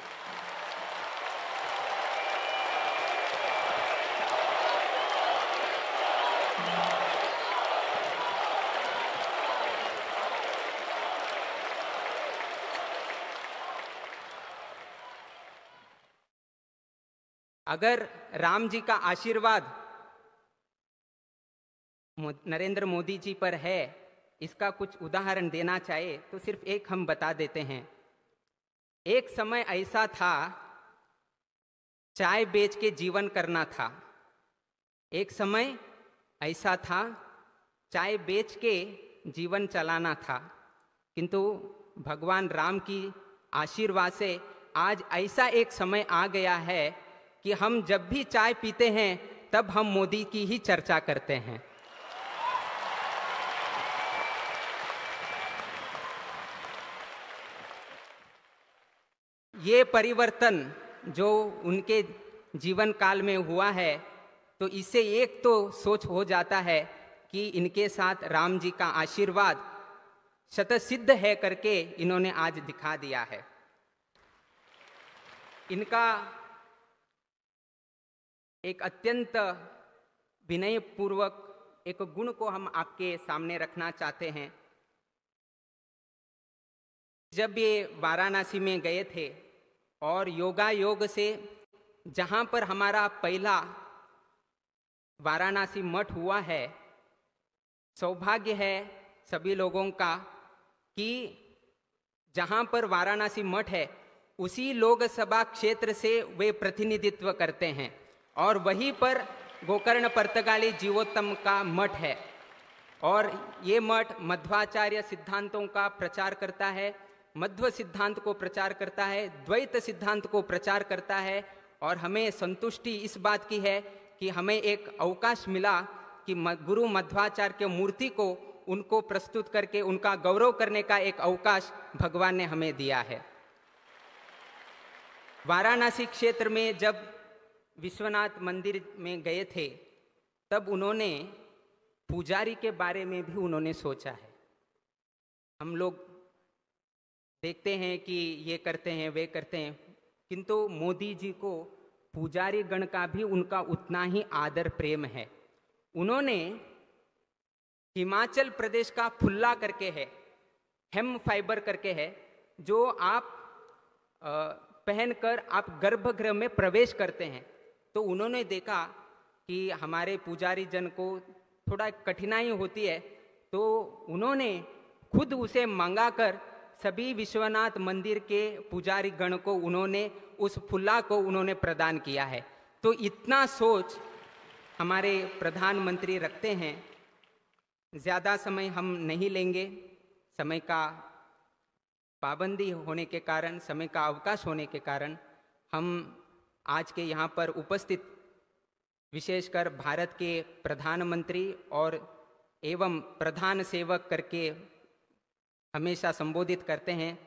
अगर राम जी का आशीर्वाद नरेंद्र मोदी जी पर है, इसका कुछ उदाहरण देना चाहे तो सिर्फ एक हम बता देते हैं। एक समय ऐसा था, चाय बेच के जीवन करना था। एक समय ऐसा था, चाय बेच के जीवन चलाना था, किंतु भगवान राम की आशीर्वाद से आज ऐसा एक समय आ गया है कि हम जब भी चाय पीते हैं तब हम मोदी की ही चर्चा करते हैं। ये परिवर्तन जो उनके जीवन काल में हुआ है, तो इससे एक तो सोच हो जाता है कि इनके साथ राम जी का आशीर्वाद शतसिद्ध है करके इन्होंने आज दिखा दिया है। इनका एक अत्यंत विनयपूर्वक एक गुण को हम आपके सामने रखना चाहते हैं। जब ये वाराणसी में गए थे और योगा योग से जहाँ पर हमारा पहला वाराणसी मठ हुआ है, सौभाग्य है सभी लोगों का कि जहाँ पर वाराणसी मठ है उसी लोकसभा क्षेत्र से वे प्रतिनिधित्व करते हैं और वहीं पर गोकर्ण पर्तगाली जीवोत्तम का मठ है। और ये मठ मध्वाचार्य सिद्धांतों का प्रचार करता है, मध्व सिद्धांत को प्रचार करता है, द्वैत सिद्धांत को प्रचार करता है। और हमें संतुष्टि इस बात की है कि हमें एक अवकाश मिला कि गुरु मध्वाचार्य के मूर्ति को उनको प्रस्तुत करके उनका गौरव करने का एक अवकाश भगवान ने हमें दिया है। वाराणसी क्षेत्र में जब विश्वनाथ मंदिर में गए थे तब उन्होंने पुजारी के बारे में भी उन्होंने सोचा है। हम लोग देखते हैं कि ये करते हैं वे करते हैं, किंतु मोदी जी को पुजारी गण का भी उनका उतना ही आदर प्रेम है। उन्होंने हिमाचल प्रदेश का फुल्ला करके है, हेम फाइबर करके है, जो आप पहनकर आप गर्भगृह में प्रवेश करते हैं। तो उन्होंने देखा कि हमारे पुजारी जन को थोड़ा कठिनाई होती है, तो उन्होंने खुद उसे मंगाकर सभी विश्वनाथ मंदिर के पुजारी गण को उन्होंने उस फुल्ला को उन्होंने प्रदान किया है। तो इतना सोच हमारे प्रधानमंत्री रखते हैं। ज़्यादा समय हम नहीं लेंगे, समय का पाबंदी होने के कारण, समय का अवकाश होने के कारण हम आज के यहाँ पर उपस्थित विशेषकर भारत के प्रधानमंत्री और एवं प्रधान सेवक करके हमेशा संबोधित करते हैं।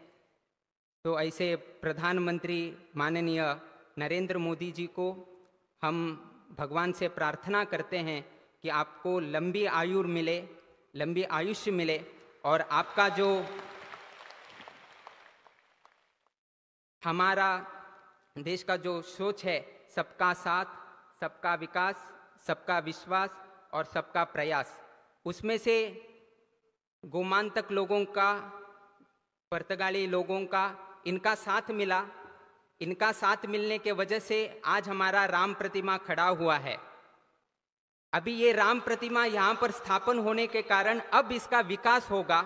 तो ऐसे प्रधानमंत्री माननीय नरेंद्र मोदी जी को हम भगवान से प्रार्थना करते हैं कि आपको लंबी आयु मिले, लंबी आयुष्य मिले और आपका जो हमारा देश का जो सोच है, सबका साथ, सबका विकास, सबका विश्वास और सबका प्रयास, उसमें से गोमांतक लोगों का, पर्तगाली लोगों का इनका साथ मिला। इनका साथ मिलने के वजह से आज हमारा राम प्रतिमा खड़ा हुआ है। अभी ये राम प्रतिमा यहाँ पर स्थापन होने के कारण अब इसका विकास होगा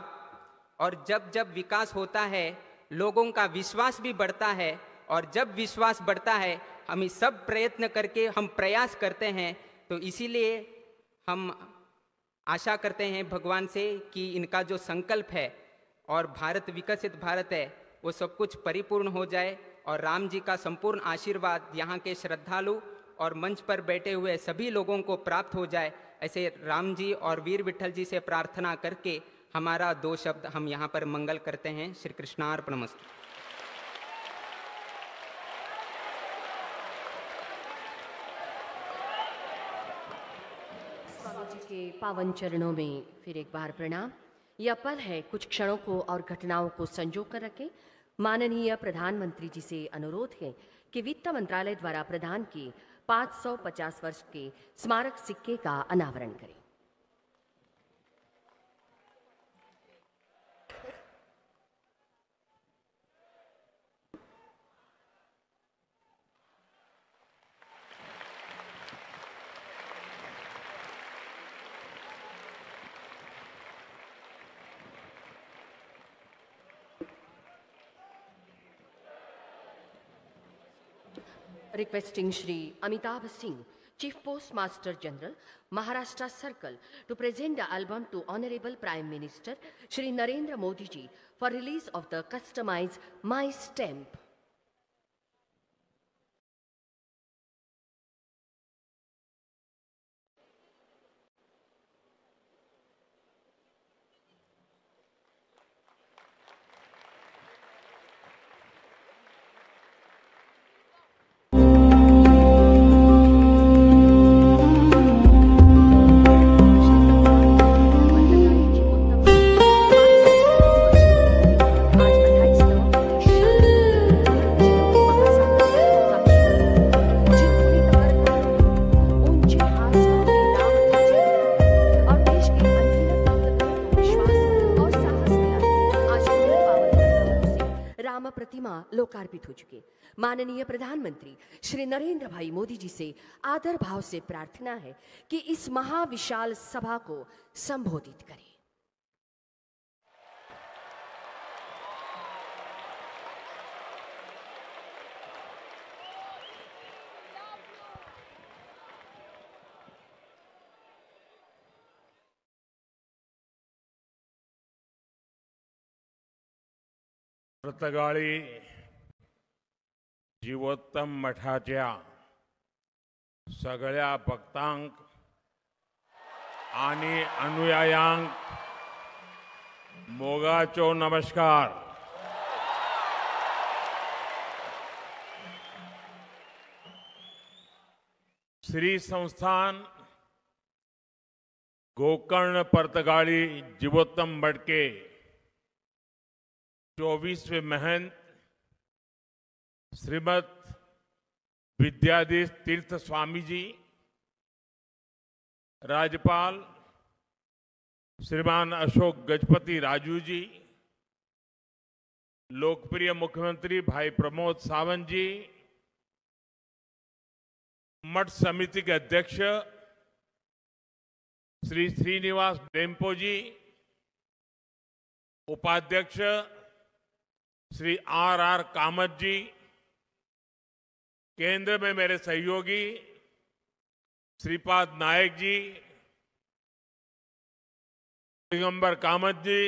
और जब जब विकास होता है लोगों का विश्वास भी बढ़ता है और जब विश्वास बढ़ता है हम इस सब प्रयत्न करके हम प्रयास करते हैं। तो इसीलिए हम आशा करते हैं भगवान से कि इनका जो संकल्प है और भारत विकसित भारत है वो सब कुछ परिपूर्ण हो जाए और राम जी का संपूर्ण आशीर्वाद यहाँ के श्रद्धालु और मंच पर बैठे हुए सभी लोगों को प्राप्त हो जाए। ऐसे राम जी और वीर विठल जी से प्रार्थना करके हमारा 2 शब्द हम यहाँ पर मंगल करते हैं। श्री कृष्णार्पणमस्तु। स्वामी जी के पावन चरणों में फिर एक बार प्रणाम। यह पल है कुछ क्षणों को और घटनाओं को संजो कर रखें। माननीय प्रधानमंत्री जी से अनुरोध है कि वित्त मंत्रालय द्वारा प्रदान किए 550 वर्ष के स्मारक सिक्के का अनावरण करें। Requesting Shri Amitabh Singh, Chief Postmaster General, Maharashtra Circle, to present the album to Honorable Prime Minister Shri Narendra Modi ji for release of the customized My Stamp. आज 28 नवंबर लोकार्पित हो चुके। माननीय प्रधानमंत्री श्री नरेंद्र भाई मोदी जी से आदर भाव से प्रार्थना है कि इस महाविशाल सभा को संबोधित करें। पर्तगाळी जीवोत्तम मठाच्या सगळ्या भक्तांक आणि अनुयायांक मोगाचो नमस्कार। श्री संस्थान गोकर्ण पर्तगाळी जीवोत्तम मठ के 24वें महंत श्रीमद विद्याधीश तीर्थ स्वामी जी, राज्यपाल श्रीमान अशोक गजपति राजू जी, लोकप्रिय मुख्यमंत्री भाई प्रमोद सावंत जी, मठ समिति के अध्यक्ष श्री श्रीनिवास डेम्पो जी, उपाध्यक्ष श्री आर कामत जी, केंद्र में मेरे सहयोगी श्रीपाद नायक जी, दिगंबर कामत जी,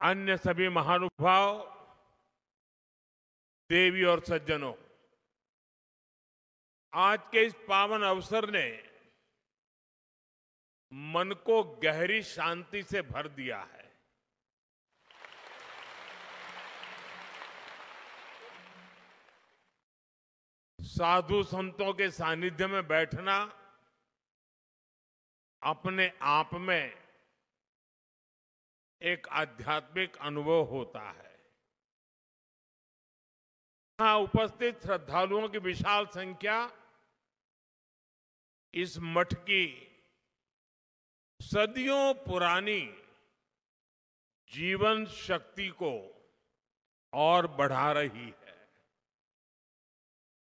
अन्य सभी महानुभाव, देवी और सज्जनों, आज के इस पावन अवसर ने मन को गहरी शांति से भर दिया है। साधु संतों के सानिध्य में बैठना अपने आप में एक आध्यात्मिक अनुभव होता है। यहां उपस्थित श्रद्धालुओं की विशाल संख्या इस मठ की सदियों पुरानी जीवन शक्ति को और बढ़ा रही है।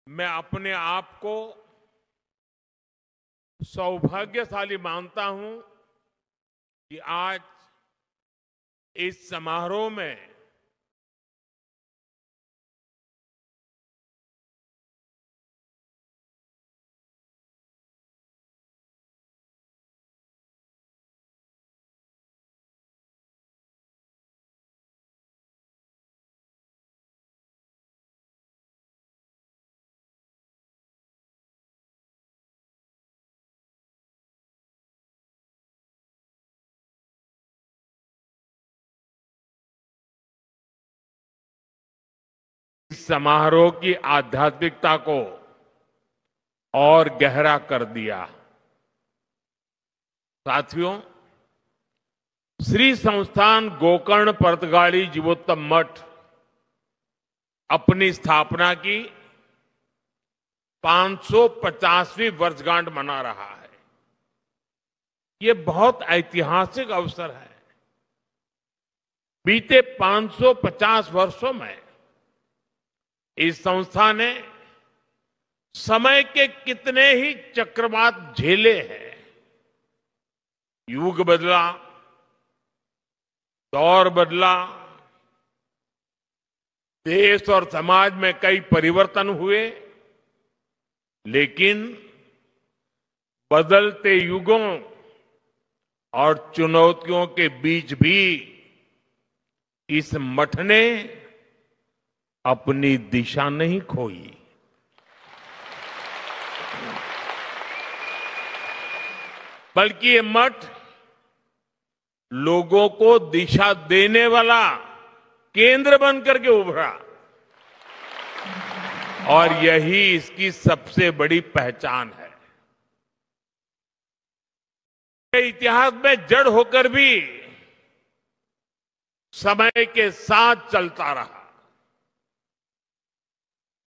मैं अपने आप को सौभाग्यशाली मानता हूं कि आज इस समारोह में समारोह की आध्यात्मिकता को और गहरा कर दिया। साथियों, श्री संस्थान गोकर्ण पर्तगाळी जीवोत्तम मठ अपनी स्थापना की 550वीं वर्षगांठ मना रहा है। ये बहुत ऐतिहासिक अवसर है। बीते 550 वर्षों में इस संस्था ने समय के कितने ही चक्रवात झेले हैं। युग बदला, दौर बदला, देश और समाज में कई परिवर्तन हुए, लेकिन बदलते युगों और चुनौतियों के बीच भी इस मठ ने अपनी दिशा नहीं खोई। बल्कि ये मठ लोगों को दिशा देने वाला केंद्र बनकर के उभरा और यही इसकी सबसे बड़ी पहचान है। इतिहास में जड़ होकर भी समय के साथ चलता रहा।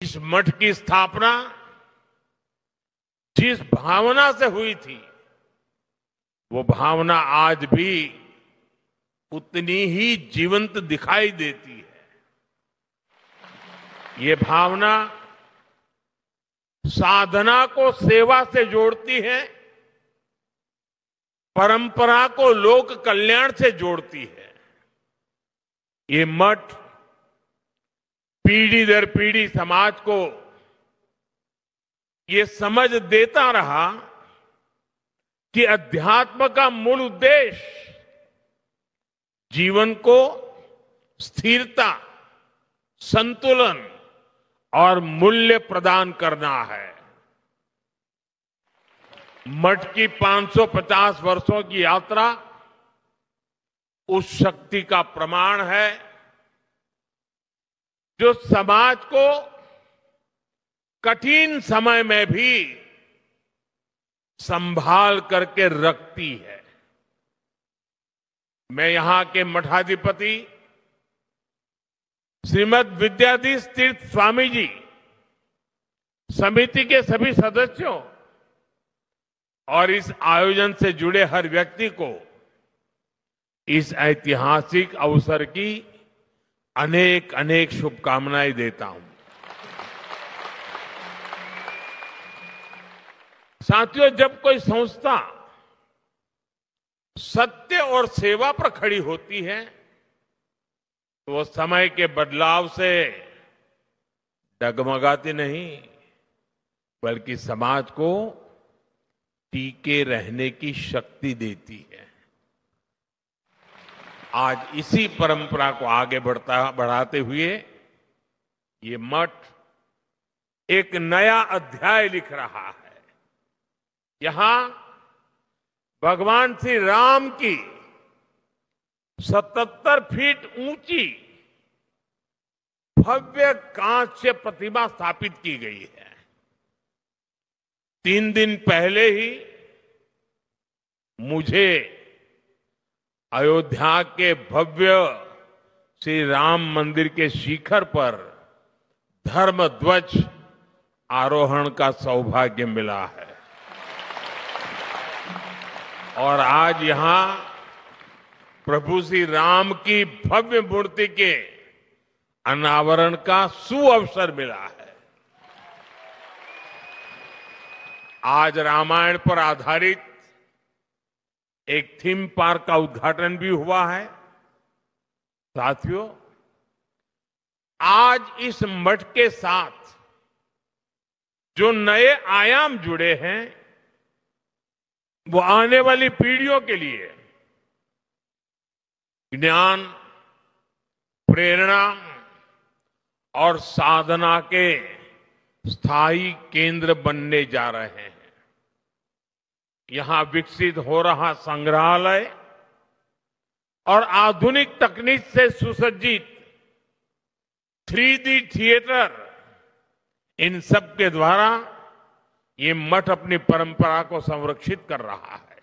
इस मठ की स्थापना जिस भावना से हुई थी, वो भावना आज भी उतनी ही जीवंत दिखाई देती है। ये भावना साधना को सेवा से जोड़ती है, परंपरा को लोक कल्याण से जोड़ती है। ये मठ पीढ़ी दर पीढ़ी समाज को ये समझ देता रहा कि अध्यात्म का मूल उद्देश्य जीवन को स्थिरता, संतुलन और मूल्य प्रदान करना है। मठ की 550 वर्षों की यात्रा उस शक्ति का प्रमाण है जो समाज को कठिन समय में भी संभाल करके रखती है। मैं यहां के मठाधिपति श्रीमद विद्याधीश तीर्थ स्वामी जी, समिति के सभी सदस्यों और इस आयोजन से जुड़े हर व्यक्ति को इस ऐतिहासिक अवसर की अनेक अनेक शुभकामनाएं देता हूं। साथियों, जब कोई संस्था सत्य और सेवा पर खड़ी होती है तो वो समय के बदलाव से डगमगाती नहीं, बल्कि समाज को टीके रहने की शक्ति देती है। आज इसी परंपरा को आगे बढ़ाते हुए ये मठ एक नया अध्याय लिख रहा है। यहां भगवान श्री राम की 77 फीट ऊंची भव्य कांस्य प्रतिमा स्थापित की गई है। 3 दिन पहले ही मुझे अयोध्या के भव्य श्री राम मंदिर के शिखर पर धर्म ध्वज आरोहण का सौभाग्य मिला है और आज यहां प्रभु श्री राम की भव्य मूर्ति के अनावरण का सुअवसर मिला है। आज रामायण पर आधारित एक थीम पार्क का उद्घाटन भी हुआ है। साथियों, आज इस मठ के साथ जो नए आयाम जुड़े हैं वो आने वाली पीढ़ियों के लिए ज्ञान, प्रेरणा और साधना के स्थायी केंद्र बनने जा रहे हैं। यहां विकसित हो रहा संग्रहालय और आधुनिक तकनीक से सुसज्जित 3D थिएटर, इन सब के द्वारा ये मठ अपनी परंपरा को संरक्षित कर रहा है,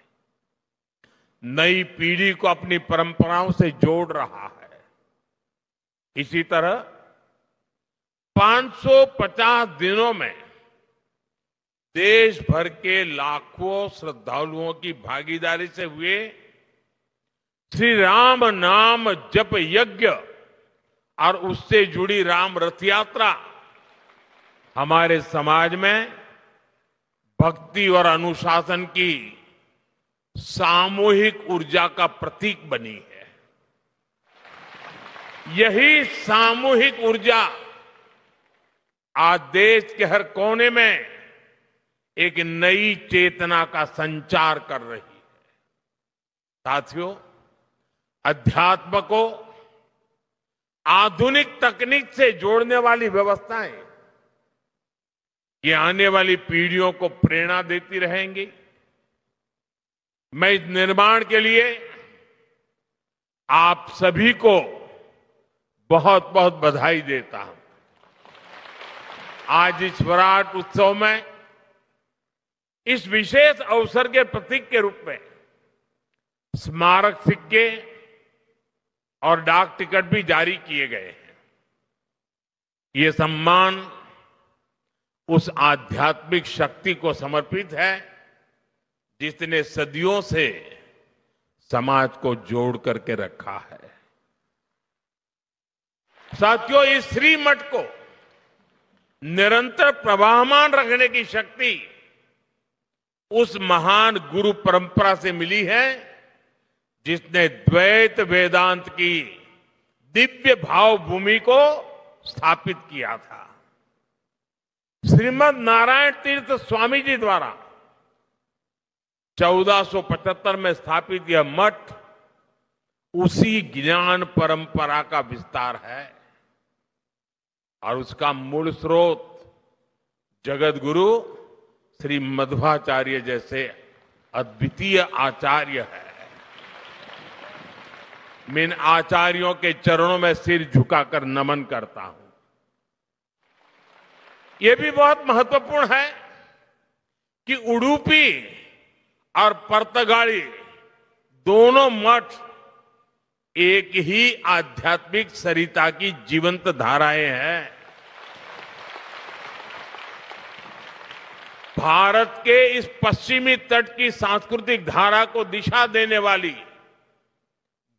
नई पीढ़ी को अपनी परंपराओं से जोड़ रहा है। इसी तरह 550 दिनों में देश भर के लाखों श्रद्धालुओं की भागीदारी से हुए श्री राम नाम जप यज्ञ और उससे जुड़ी राम रथ यात्रा हमारे समाज में भक्ति और अनुशासन की सामूहिक ऊर्जा का प्रतीक बनी है। यही सामूहिक ऊर्जा आज देश के हर कोने में एक नई चेतना का संचार कर रही है। साथियों, अध्यात्म को आधुनिक तकनीक से जोड़ने वाली व्यवस्थाएं ये आने वाली पीढ़ियों को प्रेरणा देती रहेंगी। मैं इस निर्माण के लिए आप सभी को बहुत बहुत बधाई देता हूं। आज इस विराट उत्सव में इस विशेष अवसर के प्रतीक के रूप में स्मारक सिक्के और डाक टिकट भी जारी किए गए हैं। ये सम्मान उस आध्यात्मिक शक्ति को समर्पित है जिसने सदियों से समाज को जोड़ करके रखा है। साथियों, इस श्री मठ को निरंतर प्रवाहमान रखने की शक्ति उस महान गुरु परंपरा से मिली है जिसने द्वैत वेदांत की दिव्य भाव भूमि को स्थापित किया था। श्रीमद नारायण तीर्थ स्वामी जी द्वारा 1475 में स्थापित यह मठ उसी ज्ञान परंपरा का विस्तार है और उसका मूल स्रोत जगत गुरु श्री मध्वाचार्य जैसे अद्वितीय आचार्य है। मैं इन आचार्यों के चरणों में सिर झुकाकर नमन करता हूं। यह भी बहुत महत्वपूर्ण है कि उडुपी और पर्तगाली दोनों मठ एक ही आध्यात्मिक सरिता की जीवंत धाराएं हैं। भारत के इस पश्चिमी तट की सांस्कृतिक धारा को दिशा देने वाली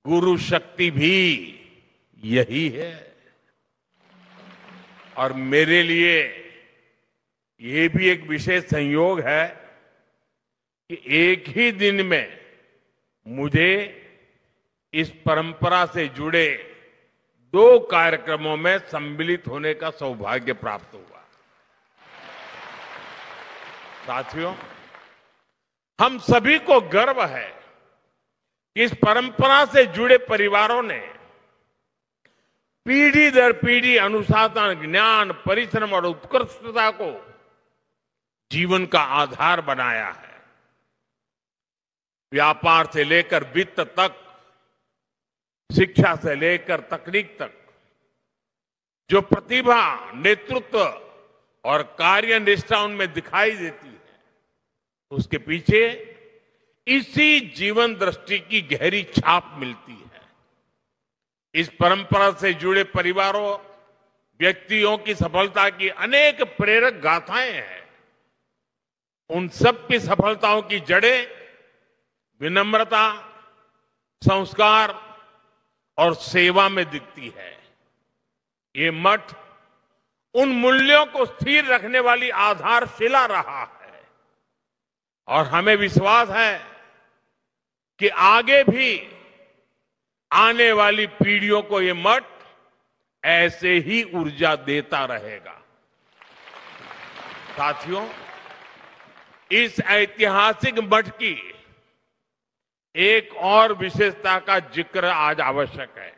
गुरु शक्ति भी यही है। और मेरे लिए ये भी एक विशेष संयोग है कि एक ही दिन में मुझे इस परंपरा से जुड़े 2 कार्यक्रमों में सम्मिलित होने का सौभाग्य प्राप्त हुआ। साथियों, हम सभी को गर्व है कि इस परंपरा से जुड़े परिवारों ने पीढ़ी दर पीढ़ी अनुशासन, ज्ञान, परिश्रम और उत्कृष्टता को जीवन का आधार बनाया है। व्यापार से लेकर वित्त तक, शिक्षा से लेकर तकनीक तक जो प्रतिभा, नेतृत्व और कार्यनिष्ठा उनमें दिखाई देती है, उसके पीछे इसी जीवन दृष्टि की गहरी छाप मिलती है। इस परंपरा से जुड़े परिवारों, व्यक्तियों की सफलता की अनेक प्रेरक गाथाएं हैं। उन सब की सफलताओं की जड़ें विनम्रता, संस्कार और सेवा में दिखती है। ये मठ उन मूल्यों को स्थिर रखने वाली आधारशिला रहा है और हमें विश्वास है कि आगे भी आने वाली पीढ़ियों को ये मठ ऐसे ही ऊर्जा देता रहेगा। साथियों, इस ऐतिहासिक मठ की एक और विशेषता का जिक्र आज आवश्यक है।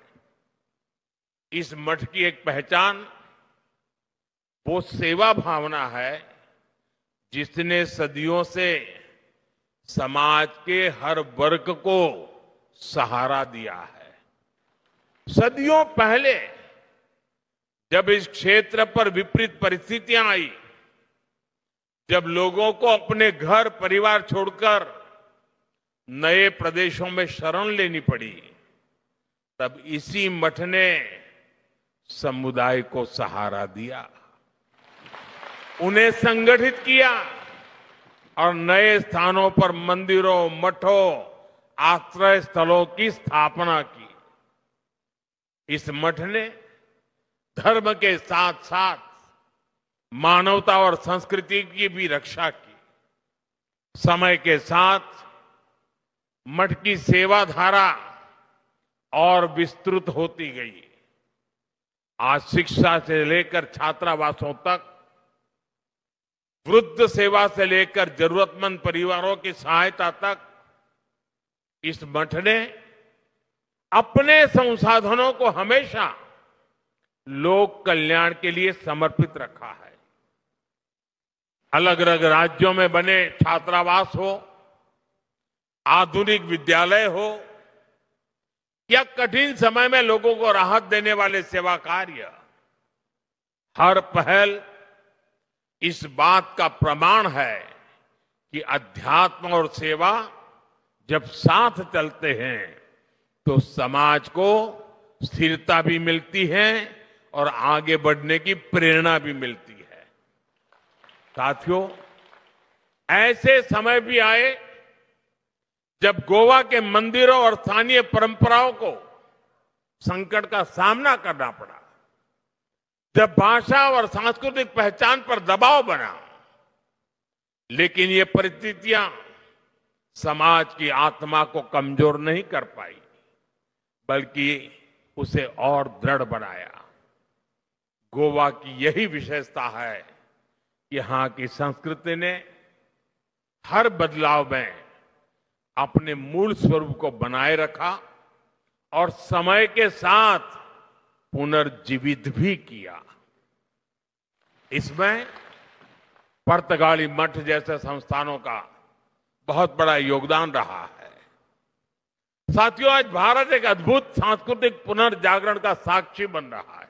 इस मठ की एक पहचान वो सेवा भावना है जिसने सदियों से समाज के हर वर्ग को सहारा दिया है। सदियों पहले जब इस क्षेत्र पर विपरीत परिस्थितियां आई, जब लोगों को अपने घर परिवार छोड़कर नए प्रदेशों में शरण लेनी पड़ी, तब इसी मठ ने समुदाय को सहारा दिया, उन्हें संगठित किया और नए स्थानों पर मंदिरों, मठों, आश्रय स्थलों की स्थापना की। इस मठ ने धर्म के साथ साथ मानवता और संस्कृति की भी रक्षा की। समय के साथ मठ की सेवा धारा और विस्तृत होती गई। आज शिक्षा से लेकर छात्रावासों तक, वृद्ध सेवा से लेकर जरूरतमंद परिवारों की सहायता तक, इस मठ ने अपने संसाधनों को हमेशा लोक कल्याण के लिए समर्पित रखा है। अलग अलग राज्यों में बने छात्रावास हो, आधुनिक विद्यालय हो या कठिन समय में लोगों को राहत देने वाले सेवा कार्य, हर पहल इस बात का प्रमाण है कि अध्यात्म और सेवा जब साथ चलते हैं तो समाज को स्थिरता भी मिलती है और आगे बढ़ने की प्रेरणा भी मिलती है। साथियों, ऐसे समय भी आए जब गोवा के मंदिरों और स्थानीय परंपराओं को संकट का सामना करना पड़ा, जब भाषा और सांस्कृतिक पहचान पर दबाव बना, लेकिन ये परिस्थितियां समाज की आत्मा को कमजोर नहीं कर पाई, बल्कि उसे और दृढ़ बनाया। गोवा की यही विशेषता है कि यहां की संस्कृति ने हर बदलाव में अपने मूल स्वरूप को बनाए रखा और समय के साथ पुनर्जीवित भी किया। इसमें पुर्तगाली मठ जैसे संस्थानों का बहुत बड़ा योगदान रहा है। साथियों, आज भारत एक अद्भुत सांस्कृतिक पुनर्जागरण का साक्षी बन रहा है।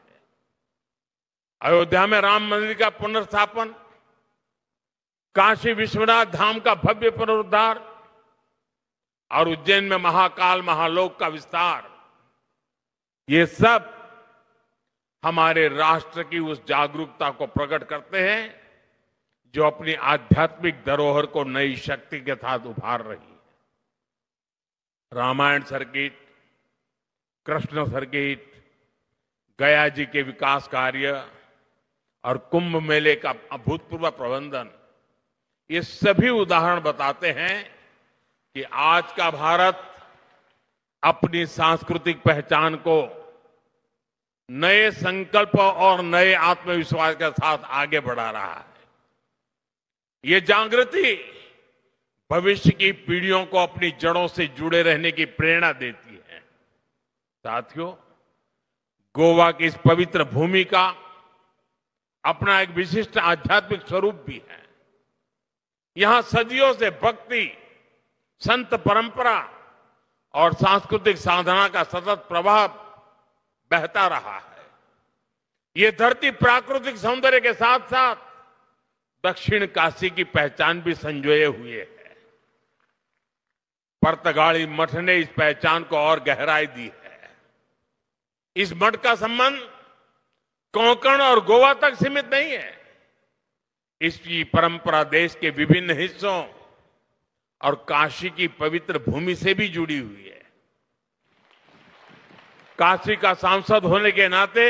अयोध्या में राम मंदिर का पुनर्स्थापन, काशी विश्वनाथ धाम का भव्य पुनरुद्धार और उज्जैन में महाकाल महालोक का विस्तार, ये सब हमारे राष्ट्र की उस जागरूकता को प्रकट करते हैं जो अपनी आध्यात्मिक धरोहर को नई शक्ति के साथ उभार रही है। रामायण सर्किट, कृष्ण सर्किट, गया जी के विकास कार्य और कुंभ मेले का अभूतपूर्व प्रबंधन, ये सभी उदाहरण बताते हैं कि आज का भारत अपनी सांस्कृतिक पहचान को नए संकल्प और नए आत्मविश्वास के साथ आगे बढ़ा रहा है। ये जागृति भविष्य की पीढ़ियों को अपनी जड़ों से जुड़े रहने की प्रेरणा देती है। साथियों, गोवा की इस पवित्र भूमि का अपना एक विशिष्ट आध्यात्मिक स्वरूप भी है। यहां सदियों से भक्ति, संत परंपरा और सांस्कृतिक साधना का सतत प्रवाह बहता रहा है। ये धरती प्राकृतिक सौंदर्य के साथ साथ दक्षिण काशी की पहचान भी संजोए हुए है। पुर्तगाली मठ ने इस पहचान को और गहराई दी है। इस मठ का संबंध कोंकण और गोवा तक सीमित नहीं है। इसकी परंपरा देश के विभिन्न हिस्सों और काशी की पवित्र भूमि से भी जुड़ी हुई है। काशी का सांसद होने के नाते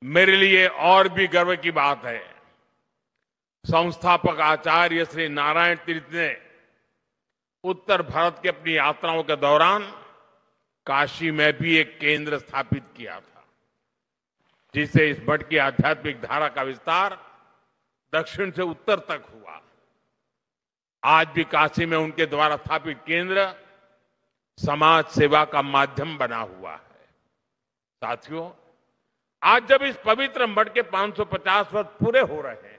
मेरे लिए और भी गर्व की बात है। संस्थापक आचार्य श्री नारायण तीर्थ ने उत्तर भारत की अपनी यात्राओं के दौरान काशी में भी एक केंद्र स्थापित किया था, जिससे इस मठ की आध्यात्मिक धारा का विस्तार दक्षिण से उत्तर तक हुआ। आज भी काशी में उनके द्वारा स्थापित केंद्र समाज सेवा का माध्यम बना हुआ है। साथियों, आज जब इस पवित्र मठ के 550 वर्ष पूरे हो रहे हैं,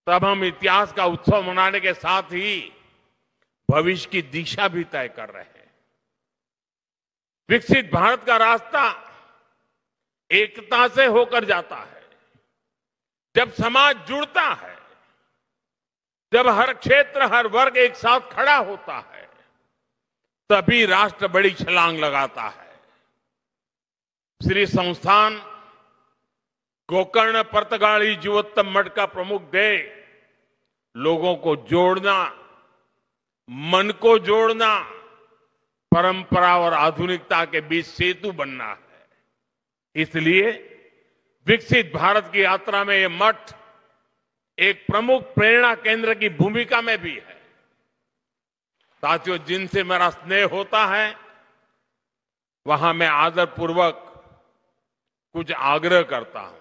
तब हम इतिहास का उत्सव मनाने के साथ ही भविष्य की दिशा भी तय कर रहे हैं। विकसित भारत का रास्ता एकता से होकर जाता है। जब समाज जुड़ता है, जब हर क्षेत्र, हर वर्ग एक साथ खड़ा होता है, तभी राष्ट्र बड़ी छलांग लगाता है। श्री संस्थान गोकर्ण पुर्तगाली जीवोत्तम मठ का प्रमुख ध्येय लोगों को जोड़ना, मन को जोड़ना, परंपरा और आधुनिकता के बीच सेतु बनना है। इसलिए विकसित भारत की यात्रा में यह मठ एक प्रमुख प्रेरणा केंद्र की भूमिका में भी है। साथियों, जिनसे मेरा स्नेह होता है, वहां मैं आदरपूर्वक कुछ आग्रह करता हूं।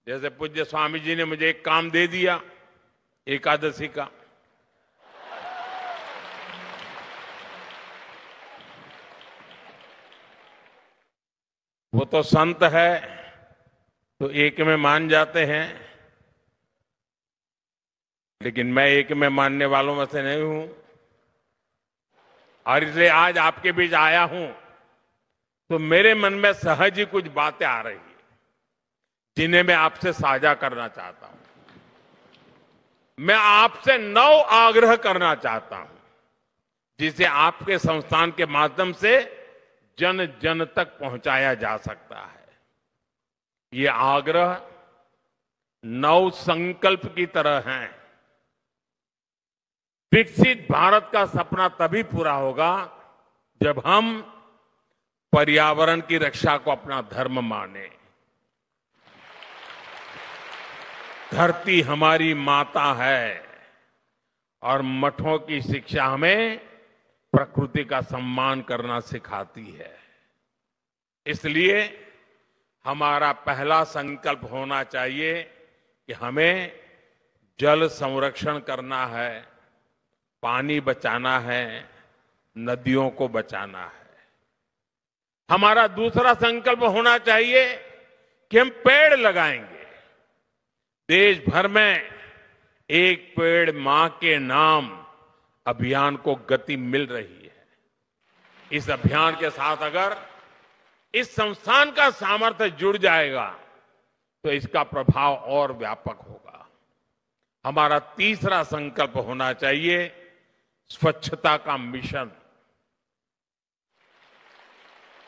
जैसे पूज्य स्वामी जी ने मुझे एक काम दे दिया एकादशी का, वो तो संत है तो एक में मान जाते हैं, लेकिन मैं एक में मानने वालों में से नहीं हूं। और इसलिए आज आपके बीच आया हूं तो मेरे मन में सहज ही कुछ बातें आ रही है, जिन्हें मैं आपसे साझा करना चाहता हूं। मैं आपसे 9 आग्रह करना चाहता हूं, जिसे आपके संस्थान के माध्यम से जन जन तक पहुंचाया जा सकता है। ये आग्रह 9 संकल्प की तरह हैं। विकसित भारत का सपना तभी पूरा होगा जब हम पर्यावरण की रक्षा को अपना धर्म माने, धरती हमारी माता है और मठों की शिक्षा हमें प्रकृति का सम्मान करना सिखाती है। इसलिए हमारा पहला संकल्प होना चाहिए कि हमें जल संरक्षण करना है, पानी बचाना है, नदियों को बचाना है। हमारा दूसरा संकल्प होना चाहिए कि हम पेड़ लगाएंगे। देश भर में एक पेड़ मां के नाम अभियान को गति मिल रही है। इस अभियान के साथ अगर इस संस्थान का सामर्थ्य जुड़ जाएगा तो इसका प्रभाव और व्यापक होगा। हमारा तीसरा संकल्प होना चाहिए स्वच्छता का मिशन।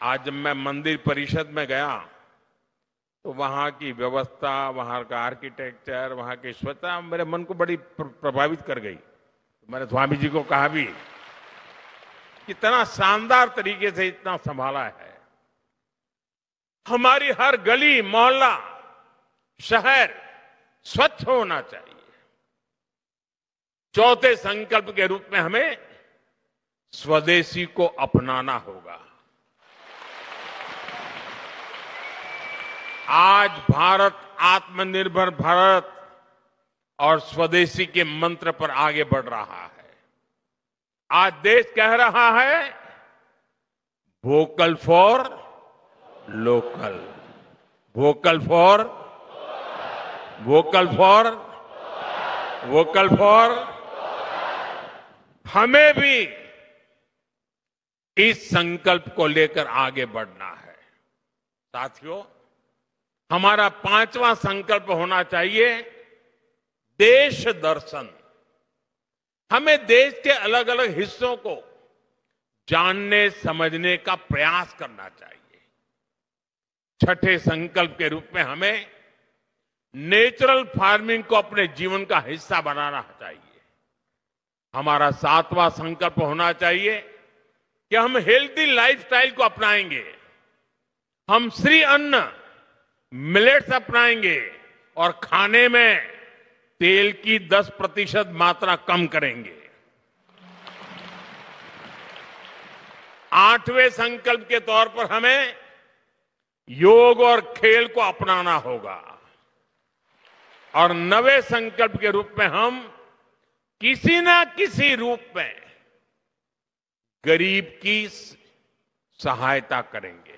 आज जब मैं मंदिर परिषद में गया तो वहां की व्यवस्था, वहां का आर्किटेक्चर, वहां की स्वच्छता मेरे मन को बड़ी प्रभावित कर गई। मैंने स्वामी जी को कहा भी, कितना शानदार तरीके से इतना संभाला है। हमारी हर गली, मोहल्ला, शहर स्वच्छ होना चाहिए। चौथे संकल्प के रूप में हमें स्वदेशी को अपनाना होगा। आज भारत आत्मनिर्भर भारत और स्वदेशी के मंत्र पर आगे बढ़ रहा है। आज देश कह रहा है vocal for local, vocal for vocal for vocal for. हमें भी इस संकल्प को लेकर आगे बढ़ना है। साथियों, हमारा पांचवा संकल्प होना चाहिए देश दर्शन। हमें देश के अलग अलग हिस्सों को जानने समझने का प्रयास करना चाहिए। छठे संकल्प के रूप में हमें नेचुरल फार्मिंग को अपने जीवन का हिस्सा बनाना चाहिए। हमारा सातवां संकल्प होना चाहिए कि हम हेल्दी लाइफस्टाइल को अपनाएंगे। हम श्री अन्न, मिलेट्स अपनाएंगे और खाने में तेल की 10% मात्रा कम करेंगे। आठवें संकल्प के तौर पर हमें योग और खेल को अपनाना होगा। और नवे संकल्प के रूप में हम किसी ना किसी रूप में गरीब की सहायता करेंगे।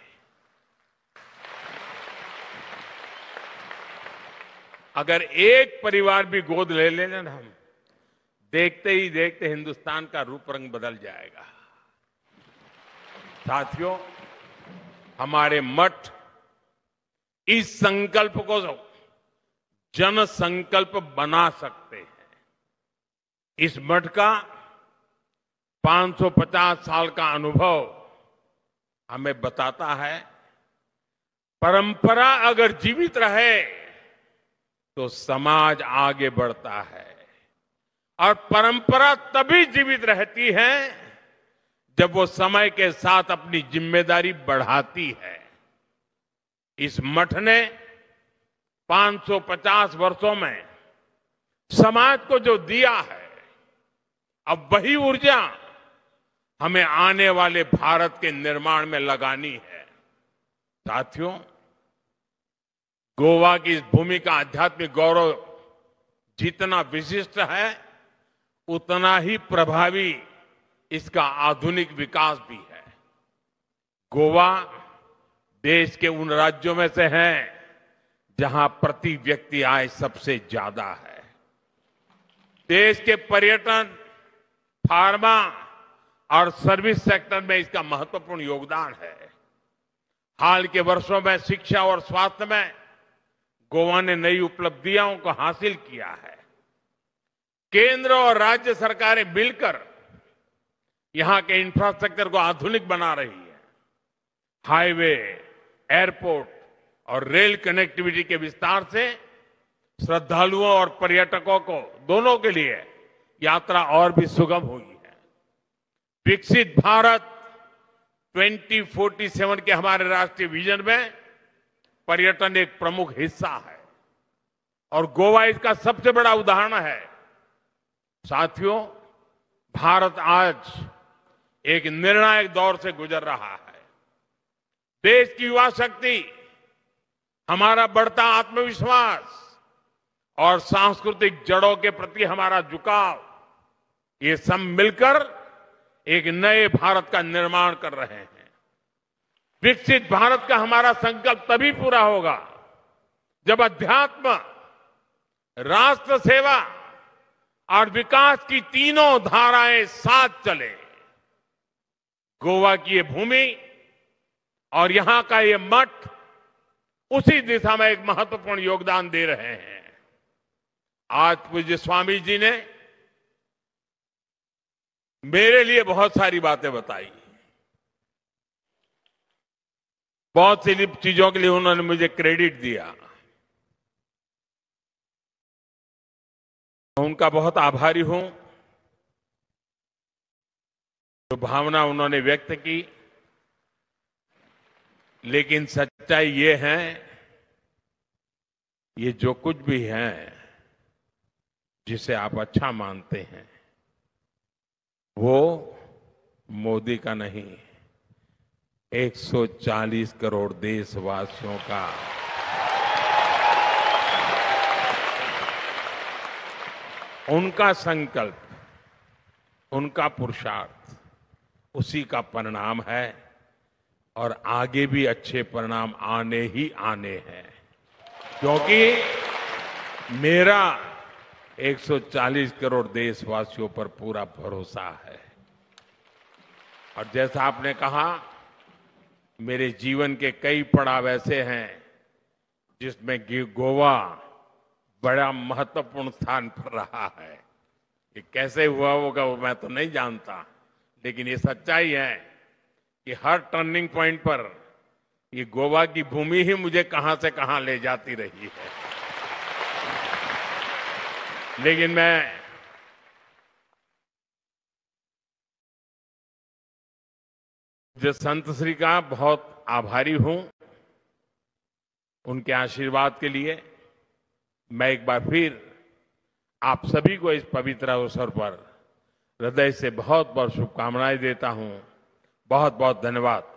अगर एक परिवार भी गोद ले लेना ना, हम देखते ही देखते हिंदुस्तान का रूप रंग बदल जाएगा। साथियों, हमारे मठ इस संकल्प को जन संकल्प बना सकते हैं। इस मठ का 550 साल का अनुभव हमें बताता है, परंपरा अगर जीवित रहे तो समाज आगे बढ़ता है। और परंपरा तभी जीवित रहती है जब वो समय के साथ अपनी जिम्मेदारी बढ़ाती है। इस मठ ने 550 वर्षों में समाज को जो दिया है, अब वही ऊर्जा हमें आने वाले भारत के निर्माण में लगानी है। साथियों, गोवा की इस भूमि का आध्यात्मिक गौरव जितना विशिष्ट है, उतना ही प्रभावी इसका आधुनिक विकास भी है। गोवा देश के उन राज्यों में से है जहां प्रति व्यक्ति आय सबसे ज्यादा है। देश के पर्यटन, फार्मा और सर्विस सेक्टर में इसका महत्वपूर्ण योगदान है। हाल के वर्षों में शिक्षा और स्वास्थ्य में गोवा ने नई उपलब्धियों को हासिल किया है। केंद्र और राज्य सरकारें मिलकर यहां के इंफ्रास्ट्रक्चर को आधुनिक बना रही है। हाईवे, एयरपोर्ट और रेल कनेक्टिविटी के विस्तार से श्रद्धालुओं और पर्यटकों को दोनों के लिए यात्रा और भी सुगम हुई है। विकसित भारत 2047 के हमारे राष्ट्रीय विजन में पर्यटन एक प्रमुख हिस्सा है। और गोवा इसका सबसे बड़ा उदाहरण है। साथियों, भारत आज एक निर्णायक दौर से गुजर रहा है। देश की युवा शक्ति, हमारा बढ़ता आत्मविश्वास और सांस्कृतिक जड़ों के प्रति हमारा झुकाव, ये सब मिलकर एक नए भारत का निर्माण कर रहे हैं। विकसित भारत का हमारा संकल्प तभी पूरा होगा जब अध्यात्म, राष्ट्र सेवा और विकास की तीनों धाराएं साथ चले। गोवा की ये भूमि और यहां का ये मठ उसी दिशा में एक महत्वपूर्ण योगदान दे रहे हैं। आज पूज्य स्वामी जी ने मेरे लिए बहुत सारी बातें बताई, बहुत सी चीजों के लिए उन्होंने मुझे क्रेडिट दिया। उनका बहुत आभारी हूं। जो भावना उन्होंने व्यक्त की, लेकिन सच्चाई ये है, ये जो कुछ भी है जिसे आप अच्छा मानते हैं, वो मोदी का नहीं, 140 करोड़ देशवासियों का उनका संकल्प, उनका पुरुषार्थ, उसी का परिणाम है और आगे भी अच्छे परिणाम आने ही आने हैं। क्योंकि मेरा 140 करोड़ देशवासियों पर पूरा भरोसा है। और जैसा आपने कहा, मेरे जीवन के कई पड़ाव ऐसे हैं जिसमें गोवा बड़ा महत्वपूर्ण स्थान पर रहा है। ये कैसे हुआ होगा वो मैं तो नहीं जानता, लेकिन ये सच्चाई है कि हर टर्निंग पॉइंट पर ये गोवा की भूमि ही मुझे कहां से कहां ले जाती रही है। लेकिन मैं जो संत श्री का बहुत आभारी हूं, उनके आशीर्वाद के लिए मैं एक बार फिर आप सभी को इस पवित्र अवसर पर हृदय से बहुत बहुत शुभकामनाएं देता हूं। बहुत बहुत धन्यवाद।